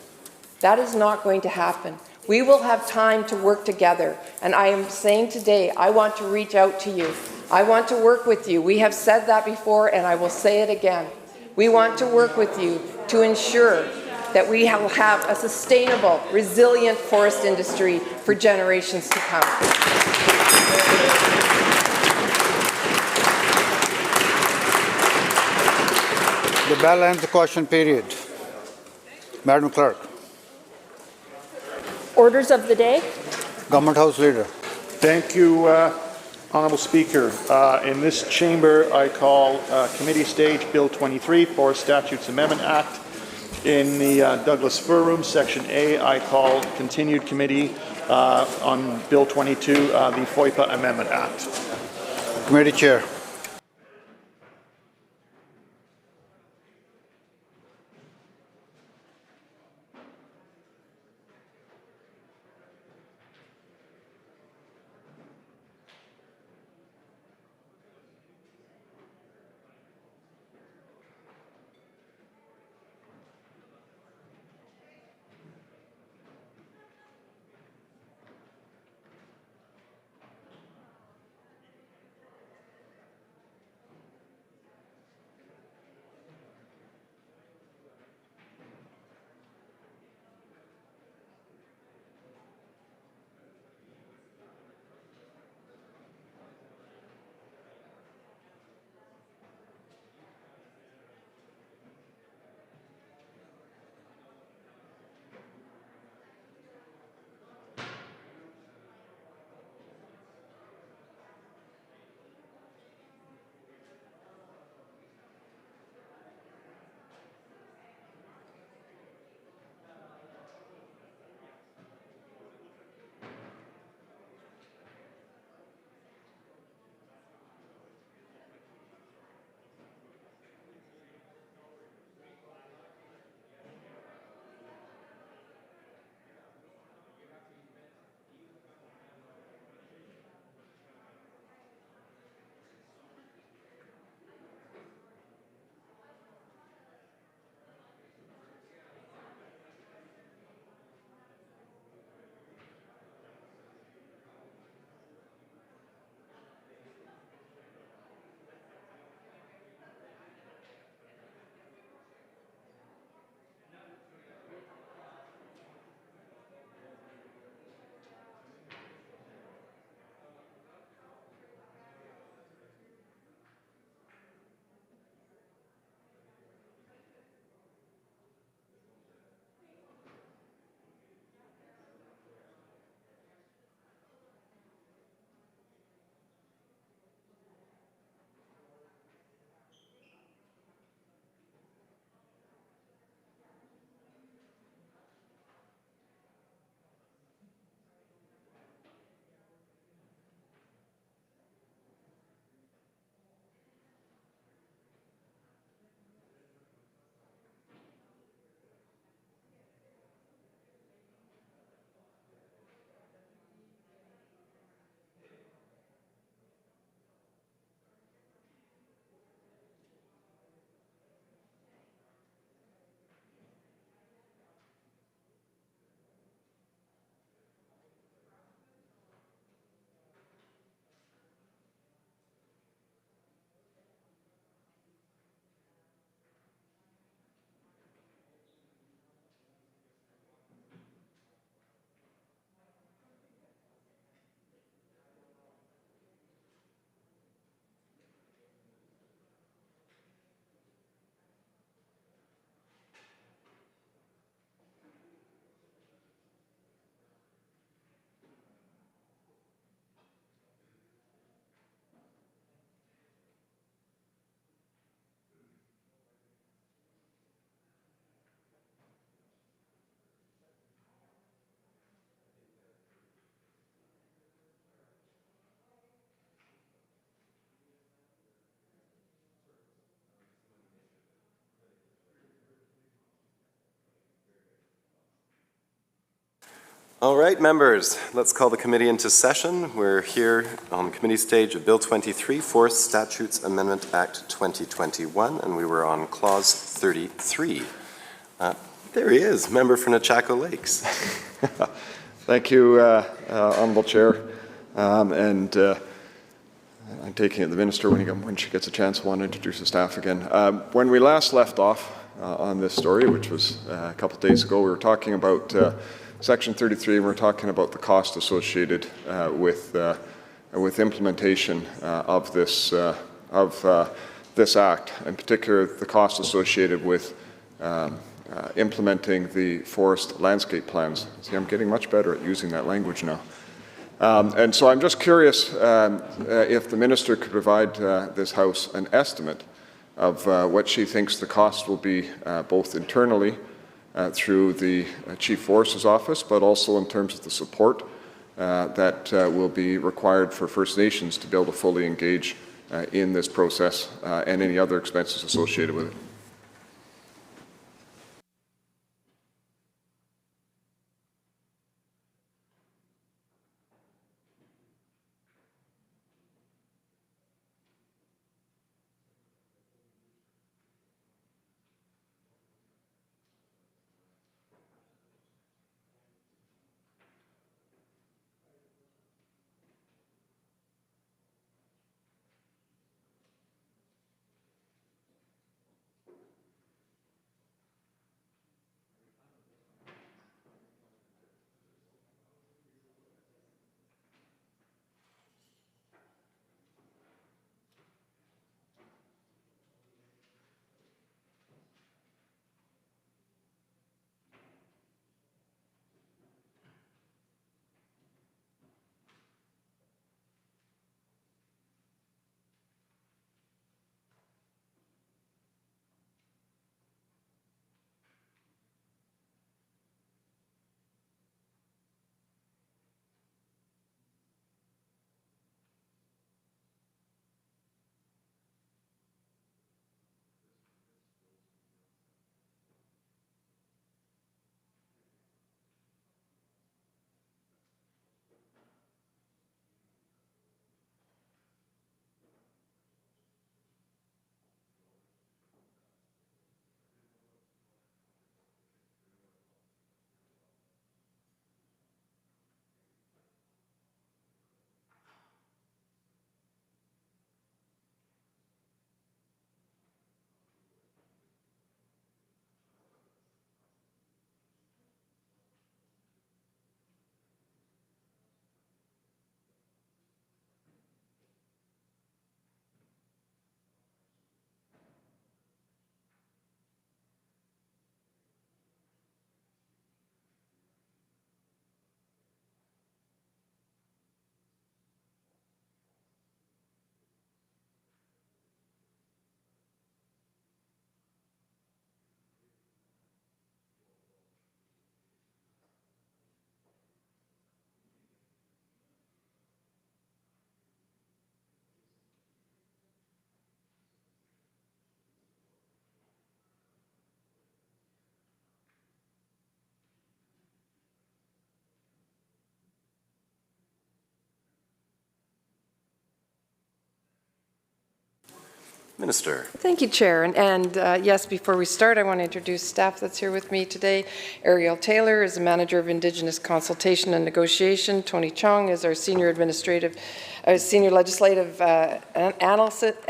That is not going to happen. We will have time to work together. And I am saying today, I want to reach out to you. I want to work with you. We have said that before, and I will say it again. We want to work with you to ensure that we will have a sustainable, resilient forest industry for generations to come. The bell ends the question period. Madam Clerk. Orders of the day. Government House Leader. Thank you, Honourable Speaker. In this chamber, I call Committee Stage Bill 23, Forest Statutes Amendment Act. In the Douglas Fir Room, Section A, I call continued committee on Bill 22, the FOIPA Amendment Act. Committee Chair. All right, members, let's call the committee into session. We're here on the committee stage of Bill 23, Forest Statutes Amendment Act 2021, and we were on Clause 33. There he is, member for Nechako Lakes. Thank you, Honourable Chair. I'm taking it the Minister, when she gets a chance, will want to introduce the staff again. When we last left off on this story, which was a couple of days ago, we were talking about Section 33, and we were talking about the cost associated with implementation of this Act, in particular the cost associated with implementing the forest landscape plans. See, I'm getting much better at using that language now. And so I'm just curious if the Minister could provide this House an estimate of what she thinks the cost will be both internally through the Chief Forester's Office, but also in terms of the support that will be required for First Nations to be able to fully engage in this process and any other expenses associated with it. Minister. Thank you, Chair. And yes, before we start, I want to introduce staff that's here with me today. Ariel Taylor is the Manager of Indigenous Consultation and Negotiation. Tony Chong is our Senior Legislative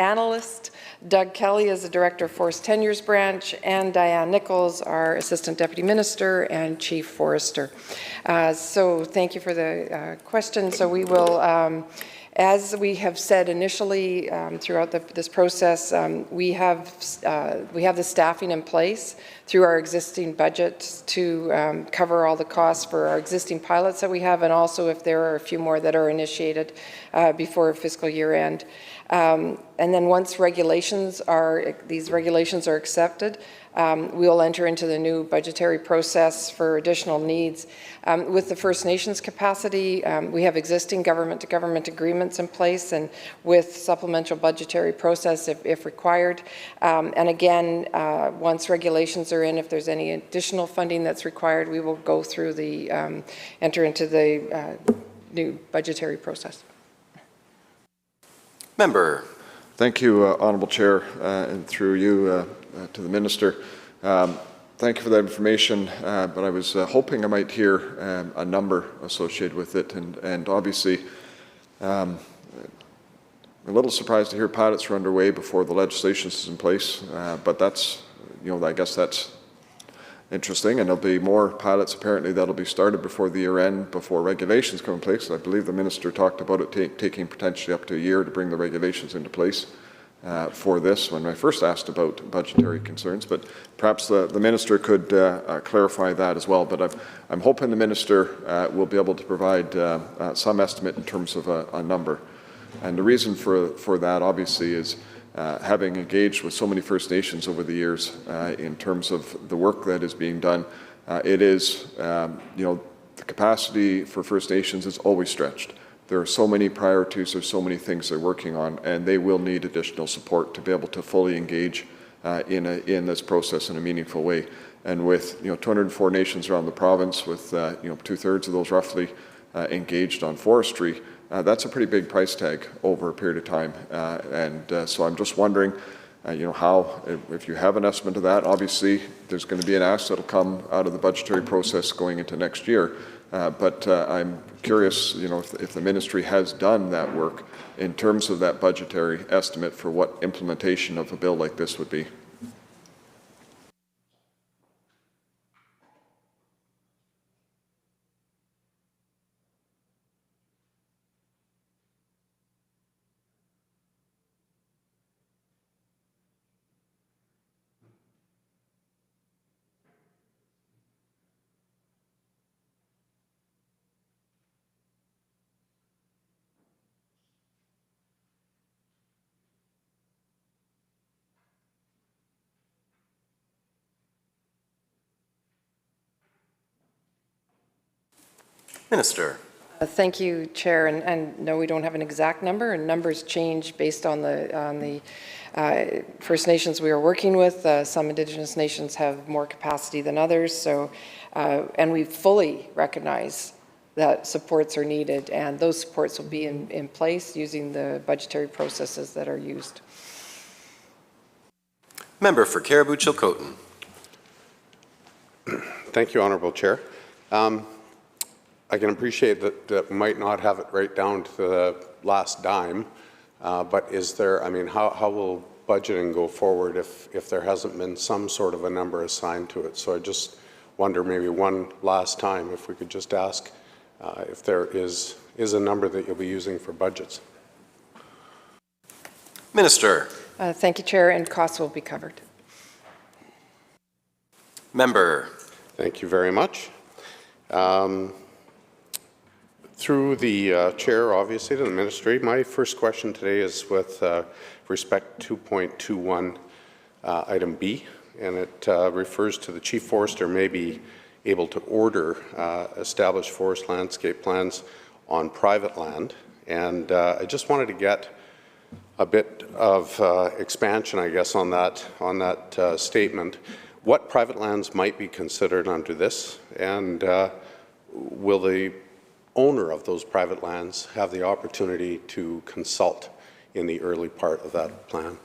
Analyst. Doug Kelly is the Director of Forest Tenures Branch, and Diane Nichols, our Assistant Deputy Minister and Chief Forester. So thank you for the question. So we will as we have said initially throughout this process, we have the staffing in place through our existing budget to cover all the costs for our existing pilots that we have, and also if there are a few more that are initiated before fiscal year end. And then once these regulations are accepted, we will enter into the new budgetary process for additional needs. With the First Nations capacity, we have existing government-to-government agreements in place, and with supplemental budgetary process if required. And again, once regulations are in. If there's any additional funding that's required, we will go through the, enter into the new budgetary process. Member. Thank you, Honourable Chair, and through you to the Minister. Thank you for that information, but I was hoping I might hear a number associated with it, and obviously I'm a little surprised to hear pilots are underway before the legislation is in place, but that's, I guess that's interesting, and there'll be more pilots apparently that'll be started before the year end, before regulations come in place. I believe the Minister talked about it taking potentially up to a year to bring the regulations into place for this when I first asked about budgetary concerns, but perhaps the Minister could clarify that as well. But I'm hoping the Minister will be able to provide some estimate in terms of a number. And the reason for that obviously is having engaged with so many First Nations over the years in terms of the work that is being done, it is, the capacity for First Nations is always stretched. There are so many priorities, there's so many things they're working on, and they will need additional support to be able to fully engage in this process in a meaningful way. And with 204 nations around the province, with 2/3 of those roughly engaged on forestry, that's a pretty big price tag over a period of time. So I'm just wondering, how, if you have an estimate of that, obviously there's going to be an ask that will come out of the budgetary process going into next year. But I'm curious, if the Ministry has done that work in terms of that budgetary estimate for what implementation of a bill like this would be. Minister. Thank you, Chair. And no, we don't have an exact number, and numbers change based on the First Nations we are working with. Some Indigenous nations have more capacity than others, so and we fully recognize that supports are needed, and those supports will be in place using the budgetary processes that are used. Member for Caribou-Chilcotin. Thank you, Honourable Chair. I can appreciate that we might not have it right down to the last dime, but is there, how will budgeting go forward if there hasn't been some sort of a number assigned to it? So I just wonder, maybe one last time, if we could just ask if there is a number that you'll be using for budgets. Minister. Thank you, Chair, and costs will be covered. Member. Thank you very much. Through the Chair, obviously, to the Ministry, my first question today is with respect to 2.21 item B, and it refers to the Chief Forester may be able to order established forest landscape plans on private land. And I just wanted to get a bit of expansion, I guess, on that statement. What private lands might be considered under this, and will the owner of those private lands have the opportunity to consult in the early part of that plan?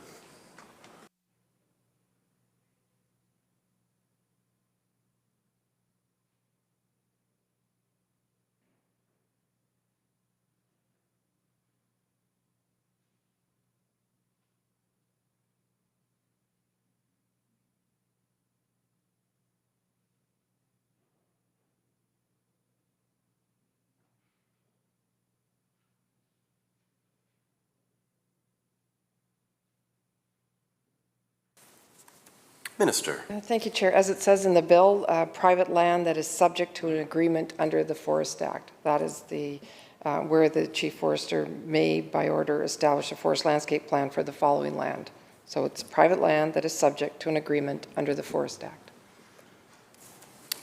Minister. Thank you, Chair. As it says in the bill, private land that is subject to an agreement under the Forest Act. That is the where the Chief Forester may, by order, establish a forest landscape plan for the following land. So it's private land that is subject to an agreement under the Forest Act.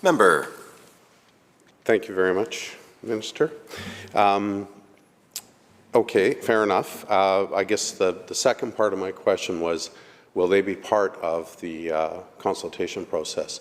Member. Thank you very much, Minister. Okay, fair enough. I guess the second part of my question was will they be part of the consultation process?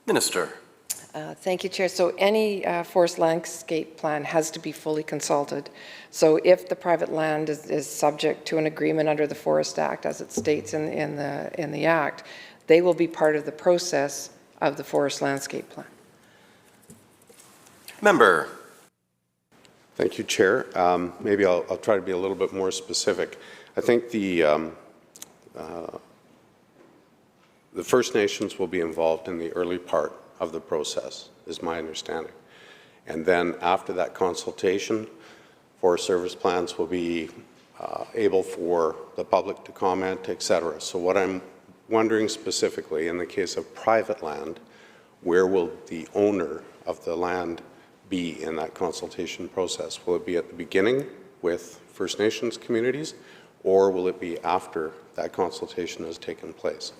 Minister. Thank you, Chair. So any forest landscape plan has to be fully consulted. So if the private land is subject to an agreement under the Forest Act, as it states in the Act, they will be part of the process of the forest landscape plan. Member. Thank you, Chair. Maybe I'll try to be a little bit more specific. I think the First Nations will be involved in the early part of the process, is my understanding. And then after that consultation, Forest Service plans will be able for the public to comment, etc. So what I'm wondering specifically, in the case of private land, where will the owner of the land be in that consultation process? Will it be at the beginning with First Nations communities, or will it be after that consultation has taken place?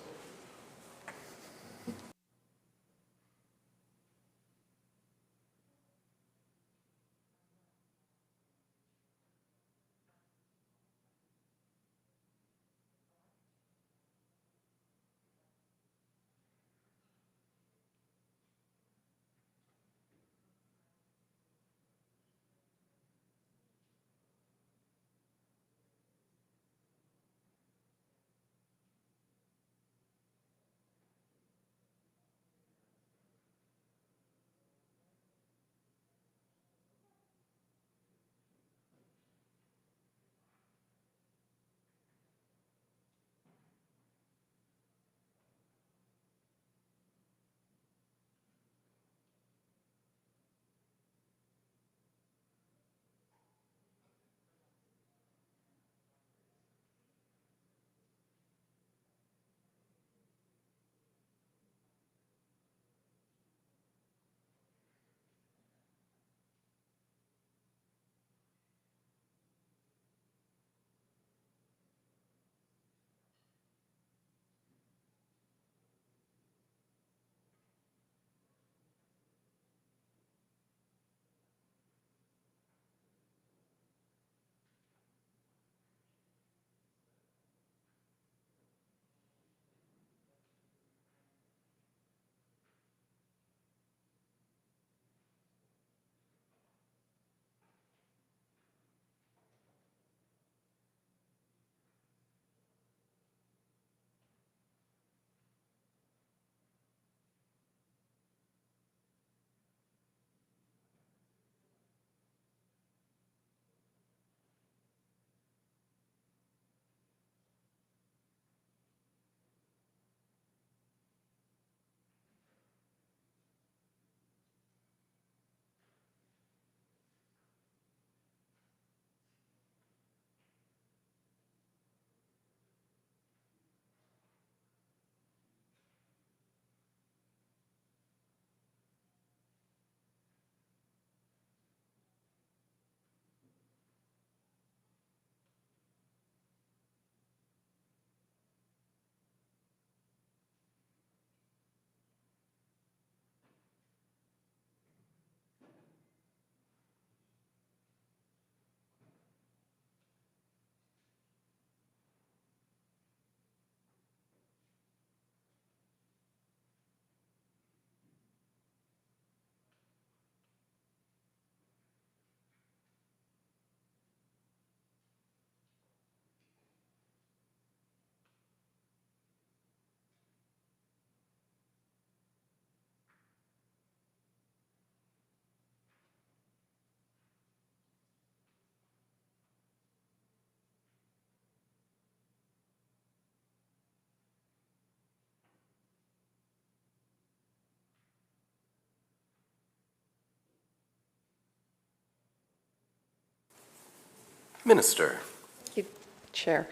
Minister. Thank you, Chair.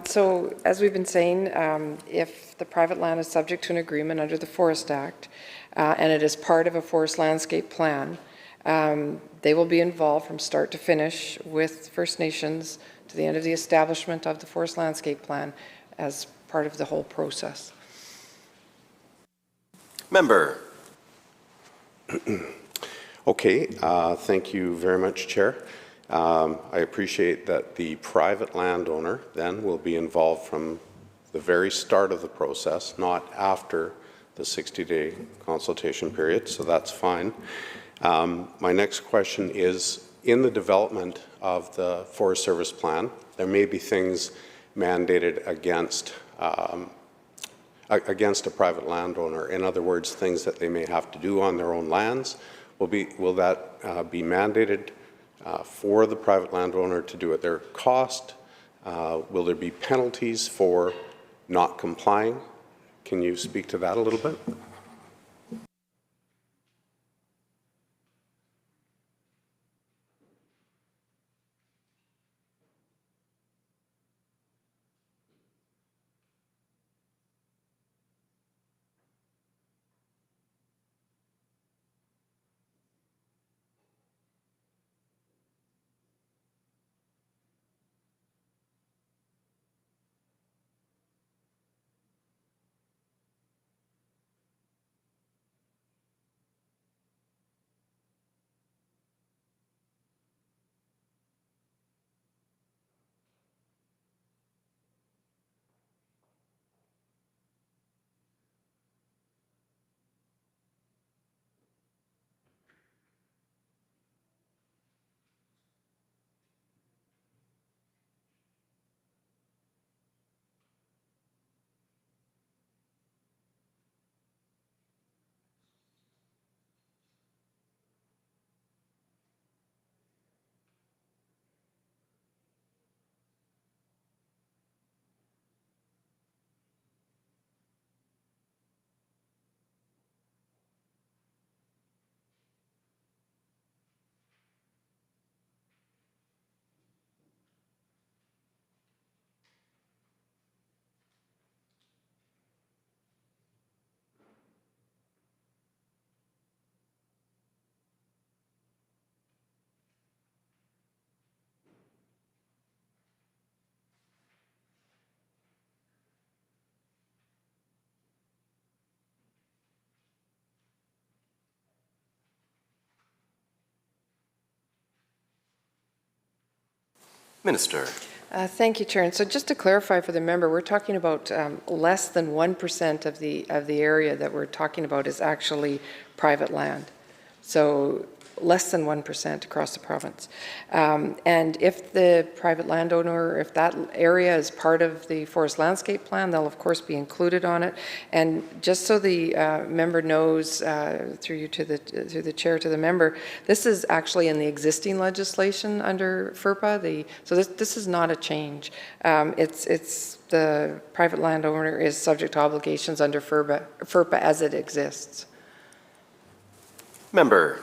So as we've been saying, if the private land is subject to an agreement under the Forest Act and it is part of a forest landscape plan, they will be involved from start to finish with First Nations to the end of the establishment of the forest landscape plan as part of the whole process. Member. Okay, thank you very much, Chair. I appreciate that the private landowner then will be involved from the very start of the process, not after the 60-day consultation period, so that's fine. My next question is, in the development of the Forest Service plan, there may be things mandated against a private landowner. In other words, things that they may have to do on their own lands. Will that be mandated for the private landowner to do at their cost? Will there be penalties for not complying? Can you speak to that a little bit? Minister. Thank you, Chair. And so just to clarify for the member, we're talking about less than 1% of the area that we're talking about is actually private land. So less than 1% across the province. And if the private landowner, if that area is part of the forest landscape plan, they'll of course be included on it. And just so the member knows, through the chair to the member, this is actually in the existing legislation under FERPA. So this is not a change. It's the private landowner is subject to obligations under FERPA as it exists. Member.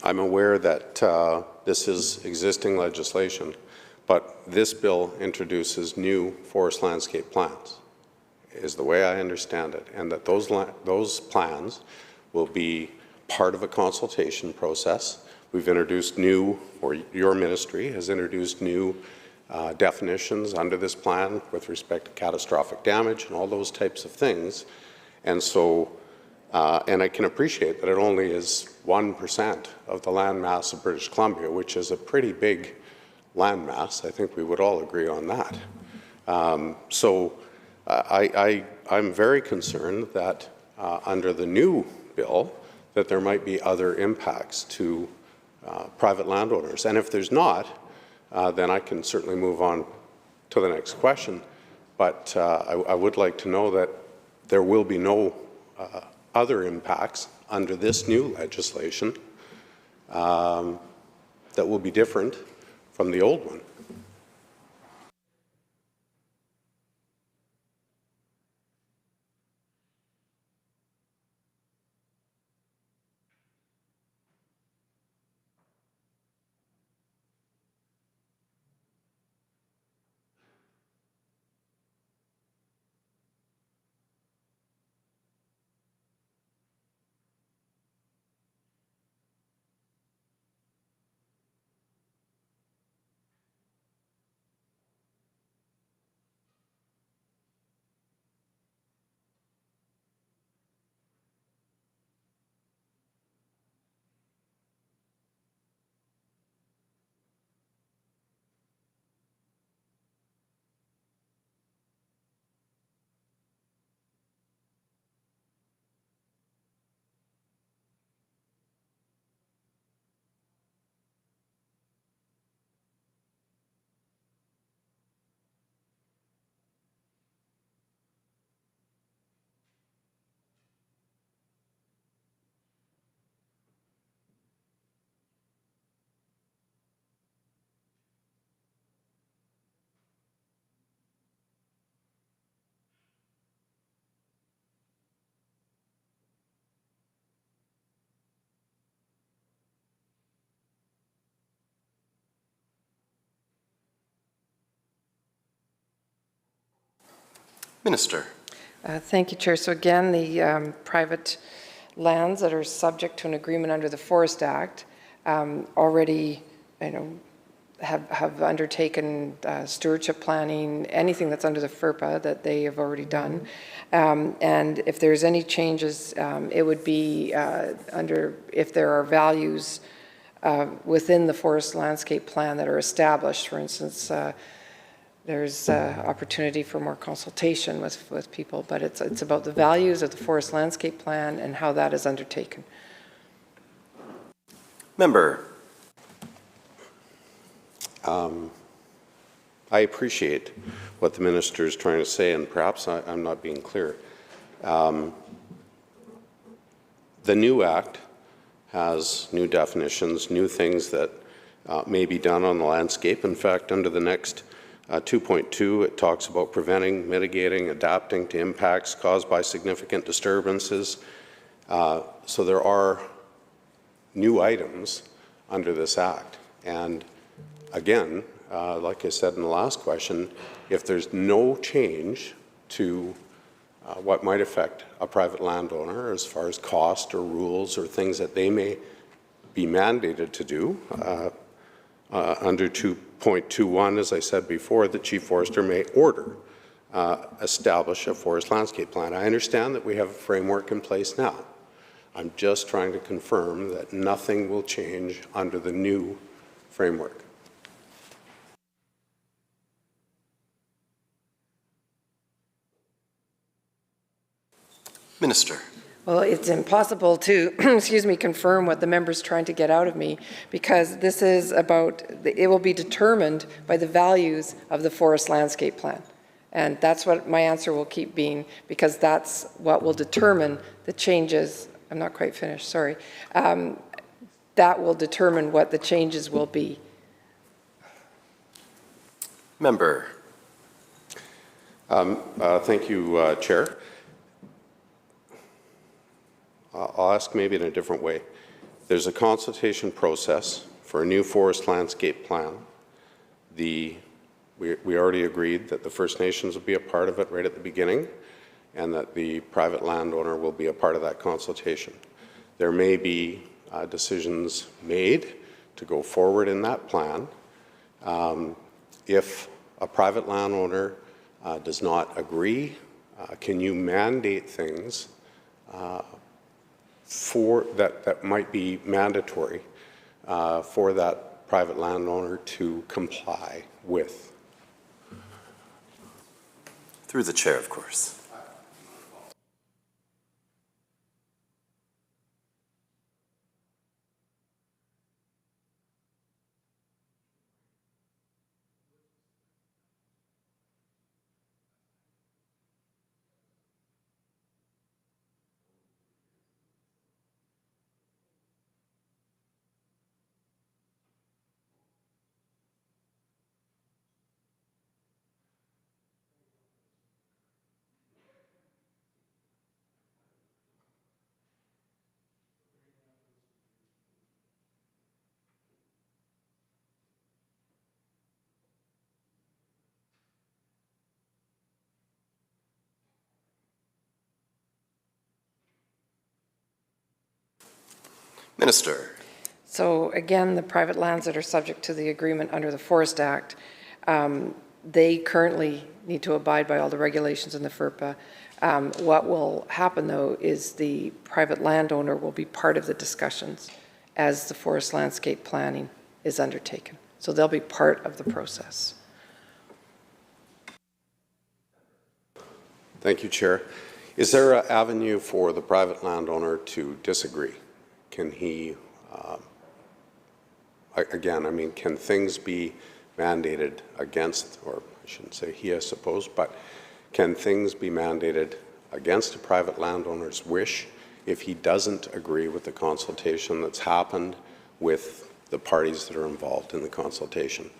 I'm aware that this is existing legislation, but this bill introduces new forest landscape plans, is the way I understand it, and that those plans will be part of a consultation process. We've introduced new, or your ministry has introduced new definitions under this plan with respect to catastrophic damage and all those types of things. And so and I can appreciate that it only is 1% of the land mass of British Columbia, which is a pretty big land mass. I think we would all agree on that. So I'm very concerned that under the new bill that there might be other impacts to private landowners. And if there's not, then I can certainly move on to the next question. But I would like to know that there will be no other impacts under this new legislation that will be different from the old one. Minister. Thank you, Chair. So again, the private lands that are subject to an agreement under the Forest Act already, have undertaken stewardship planning, anything that's under the FERPA that they have already done. And if there's any changes, it would be if there are values within the forest landscape plan that are established. For instance, there's opportunity for more consultation with people, but it's about the values of the forest landscape plan and how that is undertaken. Member. I appreciate what the minister is trying to say, and perhaps I'm not being clear. The new Act has new definitions, new things that may be done on the landscape. In fact, under the next 2.2, it talks about preventing, mitigating, adapting to impacts caused by significant disturbances. So there are new items under this Act. And again, like I said in the last question, if there's no change to what might affect a private landowner as far as cost or rules or things that they may be mandated to do, under 2.21, as I said before, the Chief Forester may order establish a forest landscape plan. I understand that we have a framework in place now. I'm just trying to confirm that nothing will change under the new framework. Minister. Well, it's impossible to, confirm what the member's trying to get out of me, because this is about, it will be determined by the values of the forest landscape plan. And that's what my answer will keep being, because that's what will determine the changes. I'm not quite finished, sorry. That will determine what the changes will be. Member. Thank you, Chair. I'll ask maybe in a different way. There's a consultation process for a new forest landscape plan. We already agreed that the First Nations will be a part of it right at the beginning, and that the private landowner will be a part of that consultation. There may be decisions made to go forward in that plan. If a private landowner does not agree, can you mandate things that might be mandatory for that private landowner to comply with? Through the chair, of course. Minister. So again, the private lands that are subject to the agreement under the Forest Act, they currently need to abide by all the regulations in the FERPA. What will happen, though, is the private landowner will be part of the discussions as the forest landscape planning is undertaken. So they'll be part of the process. Thank you, Chair. Is there an avenue for the private landowner to disagree? Can he, again, I mean, can things be mandated against, or I shouldn't say he, I suppose, but can things be mandated against a private landowner's wish if he doesn't agree with the consultation that's happened with the parties that are involved in the consultation?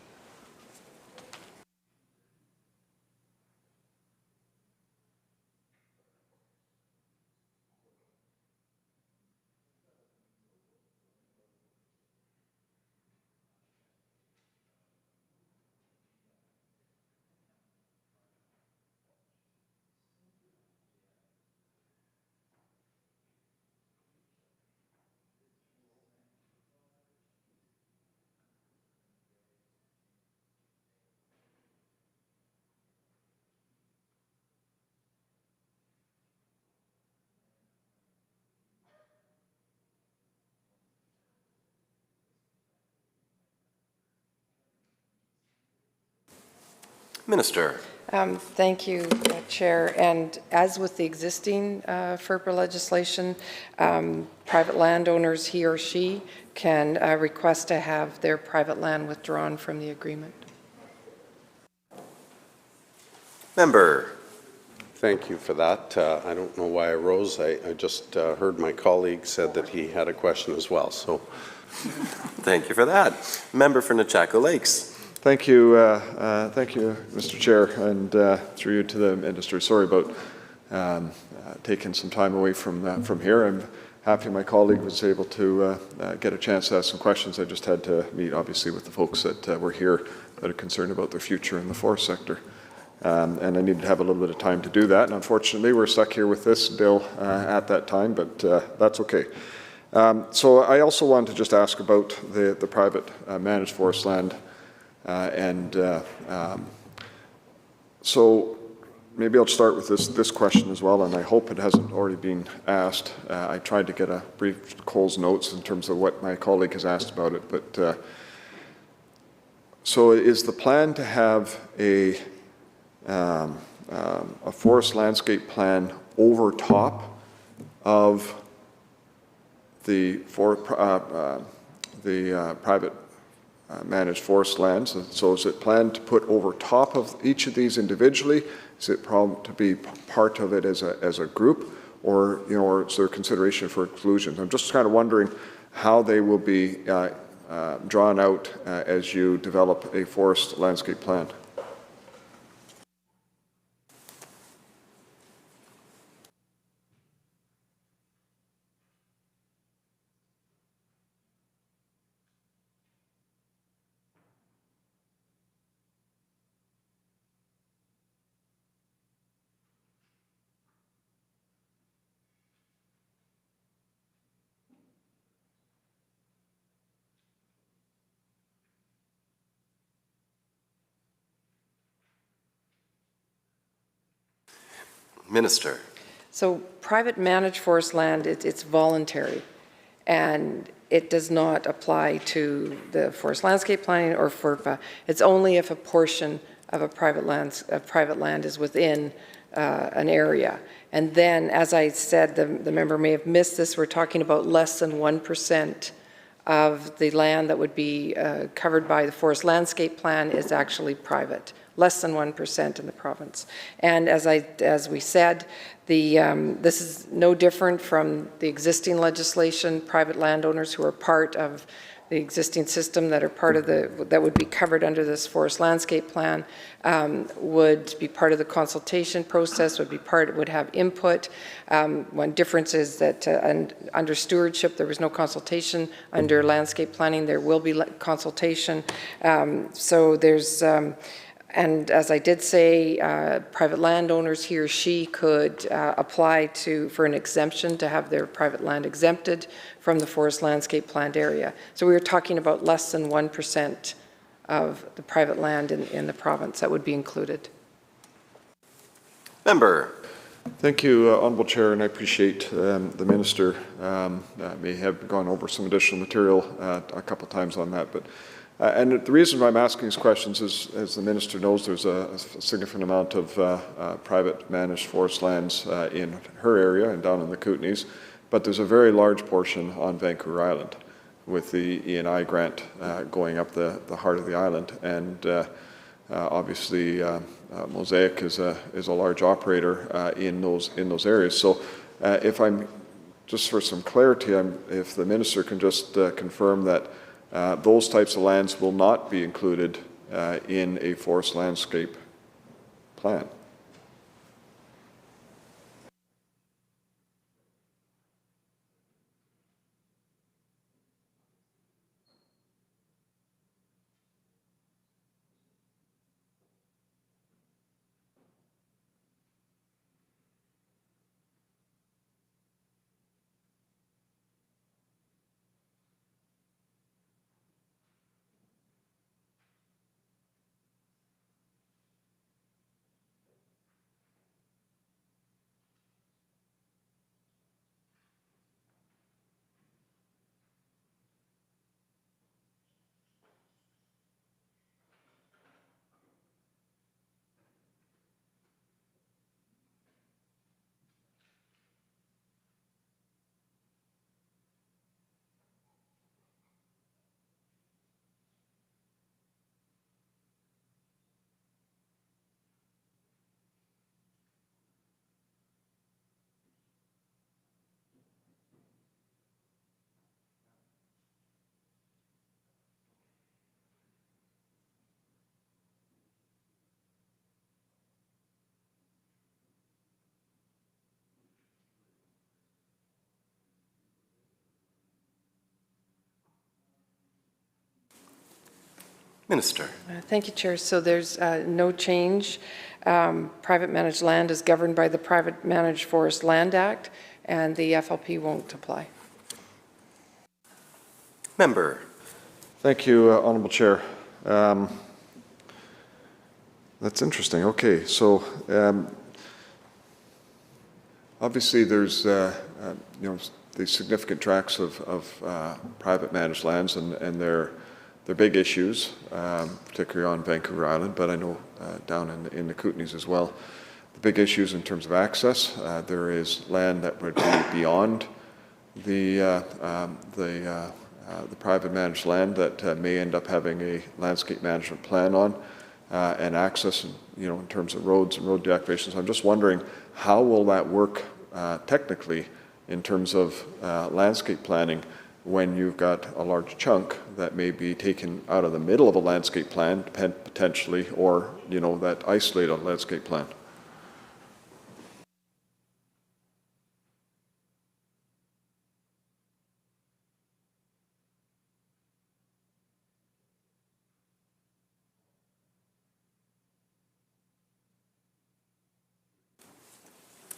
Minister. Thank you, Chair. And as with the existing FERPA legislation, private landowners, he or she, can request to have their private land withdrawn from the agreement. Member. Thank you for that. I don't know why I rose. I just heard my colleague said that he had a question as well. So, thank you for that. Member for Nechako Lakes. Thank you, Mr. Chair, and through you to the Minister. Sorry about taking some time away from here. I'm happy my colleague was able to get a chance to ask some questions. I just had to meet, obviously, with the folks that were here that are concerned about their future in the forest sector. And I needed to have a little bit of time to do that. And unfortunately, we're stuck here with this bill at that time, but that's okay. So I also wanted to just ask about the private managed forest land. So maybe I'll start with this question as well, and I hope it hasn't already been asked. I tried to get a brief Cole's notes in terms of what my colleague has asked about it, but so is the plan to have a forest landscape plan over top of the private managed forest lands? And so is it planned to put over top of each of these individually? Is it to be part of it as a group, or or is there consideration for exclusions? I'm just kind of wondering how they will be drawn out as you develop a forest landscape plan. Minister. So private managed forest land, it's voluntary, and it does not apply to the forest landscape planning or FERPA. It's only if a portion of a private land is within an area. And then, as I said, the member may have missed this, we're talking about less than 1% of the land that would be covered by the forest landscape plan is actually private. Less than 1% in the province. And as we said, this is no different from the existing legislation. Private landowners who are part of the existing system that are part of that would be covered under this forest landscape plan would be part of the consultation process, would have input. One difference is that under stewardship there was no consultation. Under landscape planning there will be consultation. So there's and as I did say, private landowners, he or she could apply for an exemption to have their private land exempted from the forest landscape planned area. So we were talking about less than 1% of the private land in the province that would be included. Member. Thank you, Honourable Chair, and I appreciate the Minister may have gone over some additional material a couple of times on that, but and the reason why I'm asking these questions is, as the Minister knows, there's a significant amount of private managed forest lands in her area and down in the Kootenays, but there's a very large portion on Vancouver Island with the E&I grant going up the heart of the island. And obviously Mosaic is a large operator in those areas. So if I'm, just for some clarity, if the Minister can just confirm that those types of lands will not be included in a forest landscape plan. Minister. Thank you, Chair. So there's no change. Private managed land is governed by the Private Managed Forest Land Act, and the FLP won't apply. Member. Thank you, Honourable Chair. That's interesting. Okay, so obviously there's these significant tracts of private managed lands, and they're big issues, particularly on Vancouver Island, but I know down in the Kootenays as well. The big issues in terms of access. There is land that would be beyond the private managed land that may end up having a landscape management plan on, and access, in terms of roads and road deactivations. I'm just wondering, how will that work technically in terms of landscape planning when you've got a large chunk that may be taken out of the middle of a landscape plan potentially, or that isolated landscape plan?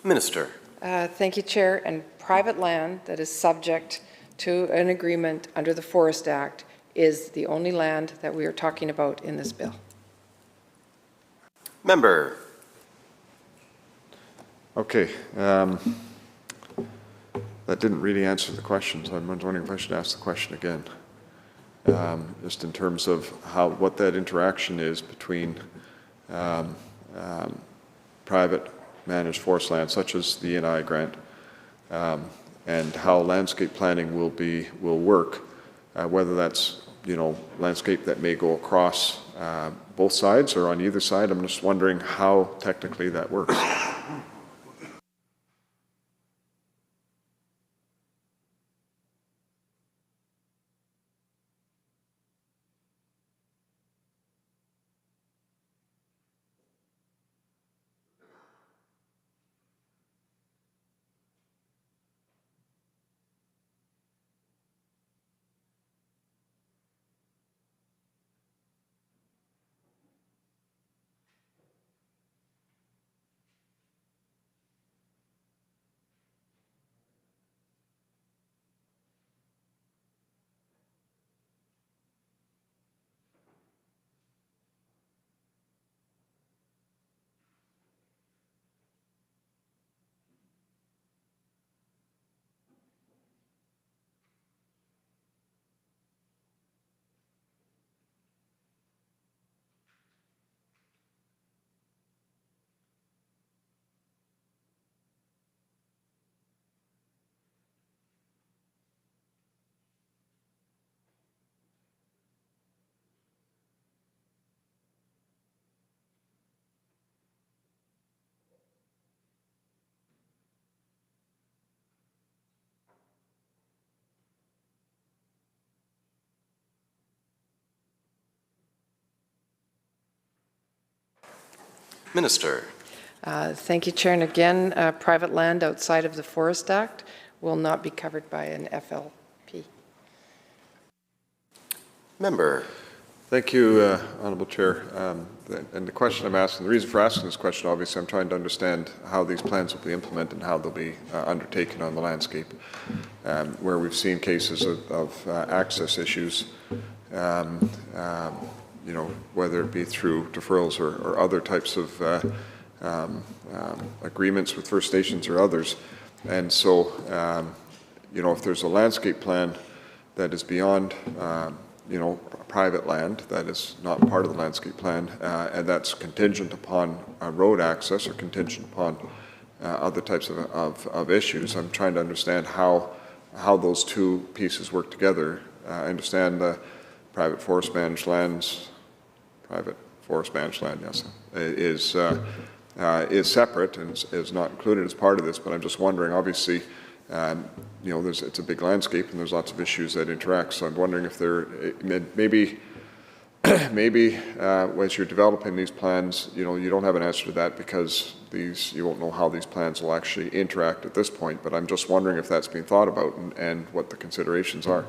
Minister. Thank you, Chair. And private land that is subject to an agreement under the Forest Act is the only land that we are talking about in this bill. Member. Okay. That didn't really answer the question, so I'm wondering if I should ask the question again. Just in terms of what that interaction is between private managed forest land, such as the E&I grant, and how landscape planning will work, whether that's landscape that may go across both sides or on either side. I'm just wondering how technically that works. Minister. Thank you, Chair. And again, private land outside of the Forest Act will not be covered by an FLP. Member. Thank you, Honourable Chair. And the question I'm asking, the reason for asking this question, obviously, I'm trying to understand how these plans will be implemented and how they'll be undertaken on the landscape, where we've seen cases of access issues, whether it be through deferrals or other types of agreements with First Nations or others. And so, if there's a landscape plan that is beyond, private land that is not part of the landscape plan, and that's contingent upon road access or contingent upon other types of issues, I'm trying to understand how those two pieces work together. I understand the private forest managed land, yes, is separate and is not included as part of this, but I'm just wondering, obviously, it's a big landscape and there's lots of issues that interact, so I'm wondering if maybe as you're developing these plans, you don't have an answer to that because you won't know how these plans will actually interact at this point, but I'm just wondering if that's being thought about and what the considerations are.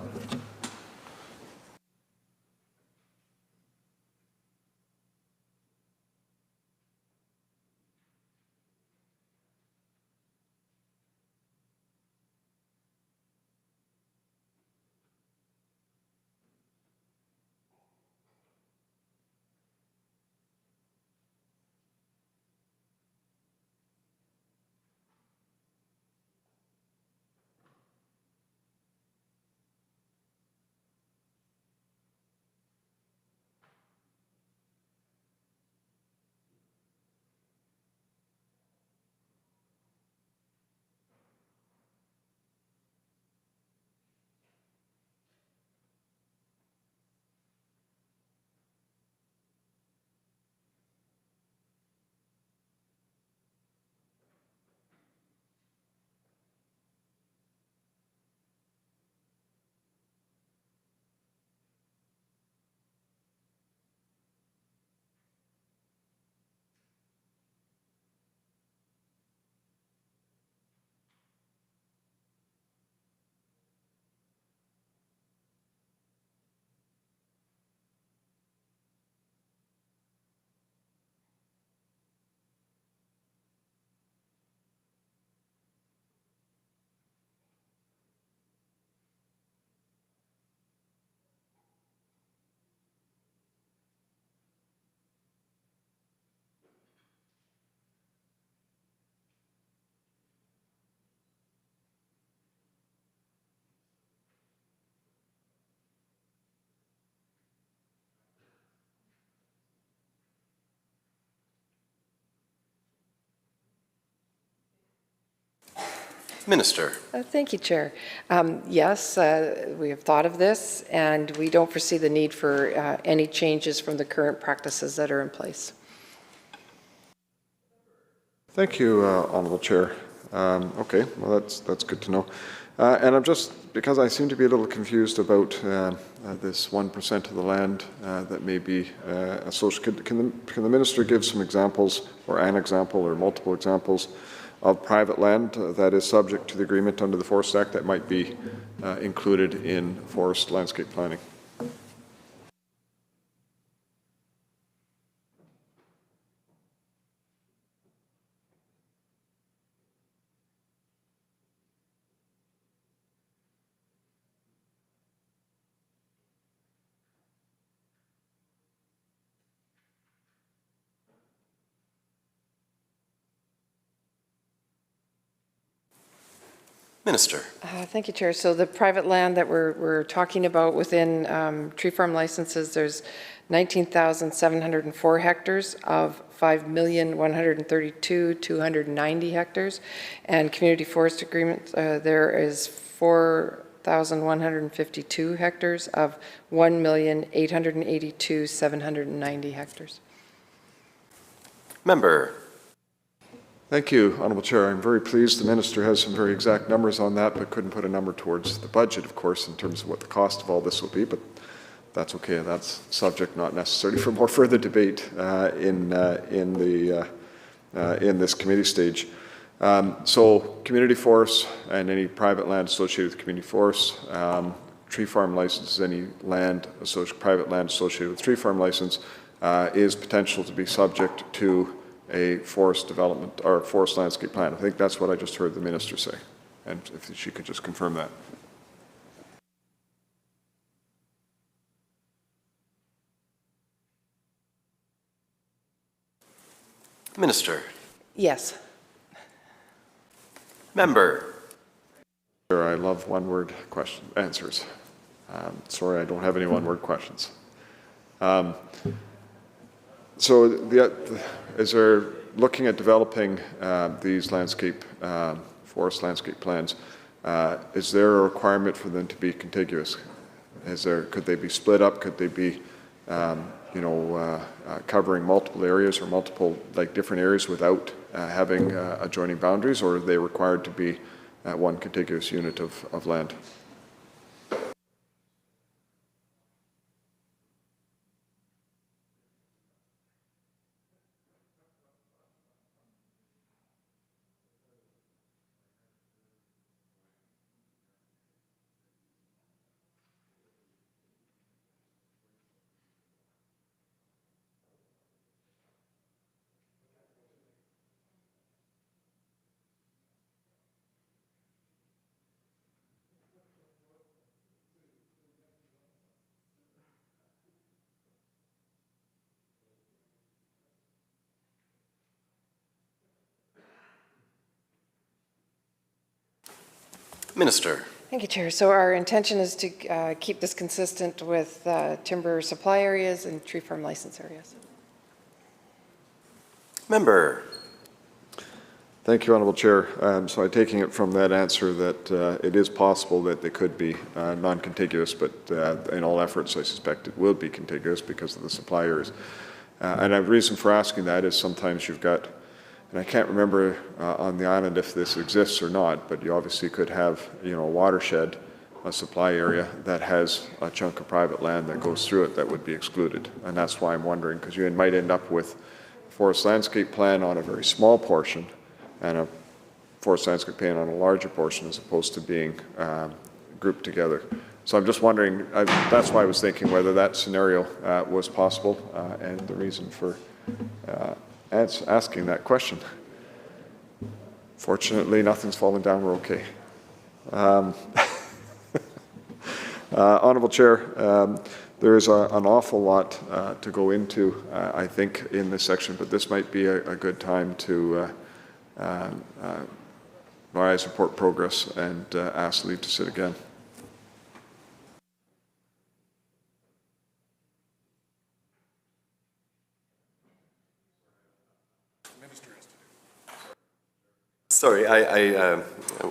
Minister. Thank you, Chair. Yes, we have thought of this, and we don't foresee the need for any changes from the current practices that are in place. Thank you, Honourable Chair. Okay, well, that's good to know. And I'm just, because I seem to be a little confused about this 1% of the land that may be associated. Can the Minister give some examples, or an example, or multiple examples of private land that is subject to the agreement under the Forest Act that might be included in forest landscape planning? Minister. Thank you, Chair. So the private land that we're talking about within tree farm licenses, there's 19,704 hectares of 5,132,290 hectares, and community forest agreements, there is 4,152 hectares of 1,882,790 hectares. Member. Thank you, Honourable Chair. I'm very pleased the Minister has some very exact numbers on that, but couldn't put a number towards the budget, of course, in terms of what the cost of all this will be, but that's okay. That's subject not necessarily for more further debate in this committee stage. So community forests and any private land associated with community forests, tree farm licenses, any land private land associated with tree farm license is potential to be subject to a forest development or forest landscape plan. I think that's what I just heard the Minister say, and if she could just confirm that. Minister. Yes. Member. I love one-word question answers. Sorry, I don't have any one-word questions. So as they're looking at developing these landscape, forest landscape plans, is there a requirement for them to be contiguous? Could they be split up? Could they be, covering multiple areas or multiple, different areas without having adjoining boundaries, or are they required to be one contiguous unit of land? Minister. Thank you, Chair. So our intention is to keep this consistent with timber supply areas and tree farm license areas. Member. Thank you, Honourable Chair. So I'm taking it from that answer that it is possible that they could be non-contiguous, but in all efforts I suspect it will be contiguous because of the supply areas. And a reason for asking that is sometimes you've got, and I can't remember on the island if this exists or not, but you obviously could have, a watershed, a supply area that has a chunk of private land that goes through it that would be excluded. And that's why I'm wondering, because you might end up with a forest landscape plan on a very small portion and a forest landscape plan on a larger portion as opposed to being grouped together. So I'm just wondering, that's why I was thinking whether that scenario was possible and the reason for asking that question. Fortunately, nothing's fallen down, we're okay. Honourable Chair, there is an awful lot to go into, I think, in this section, but this might be a good time to rise, report progress, and ask leave to sit again. Sorry, I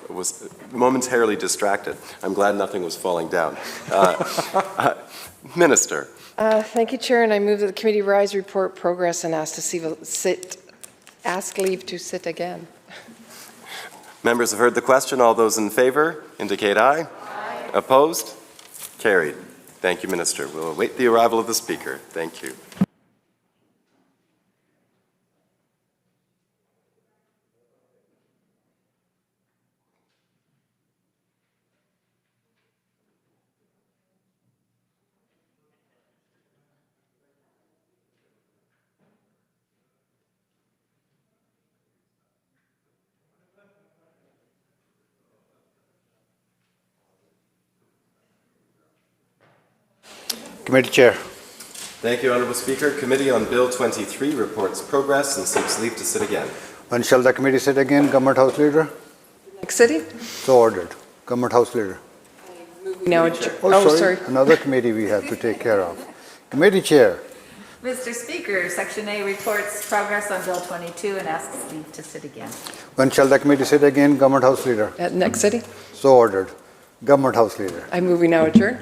was momentarily distracted. I'm glad nothing was falling down. Minister. Thank you, Chair, and I move that the committee rise, report progress, and ask leave to sit again. Members have heard the question. All those in favour indicate aye. Aye. Opposed? Carried. Thank you, Minister. We'll await the arrival of the Speaker. Thank you. Committee Chair. Thank you, Honourable Speaker. Committee on Bill 23 reports progress and seeks leave to sit again. When shall the committee sit again? Government House Leader? Next city? So ordered. Government House Leader. Now, sorry. Another committee we have to take care of. Committee Chair. Mr. Speaker, Section A reports progress on Bill 22 and asks leave to sit again. When shall the committee sit again? Government House Leader. At next city? So ordered. Government House Leader. I move we now adjourn.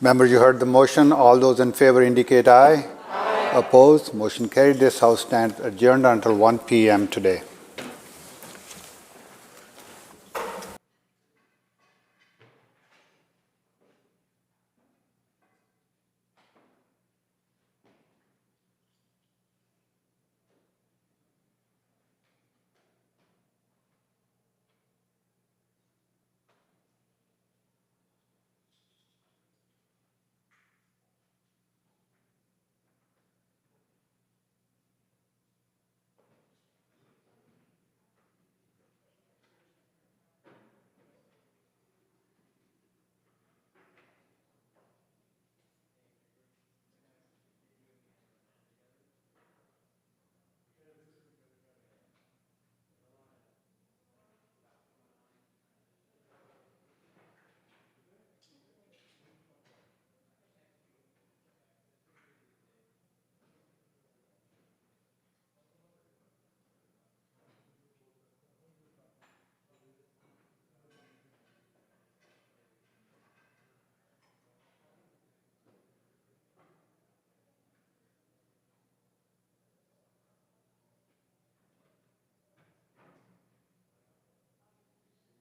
Members, you heard the motion. All those in favor indicate aye. Aye. Opposed? Motion carried. This House stands adjourned until 1 p.m. today.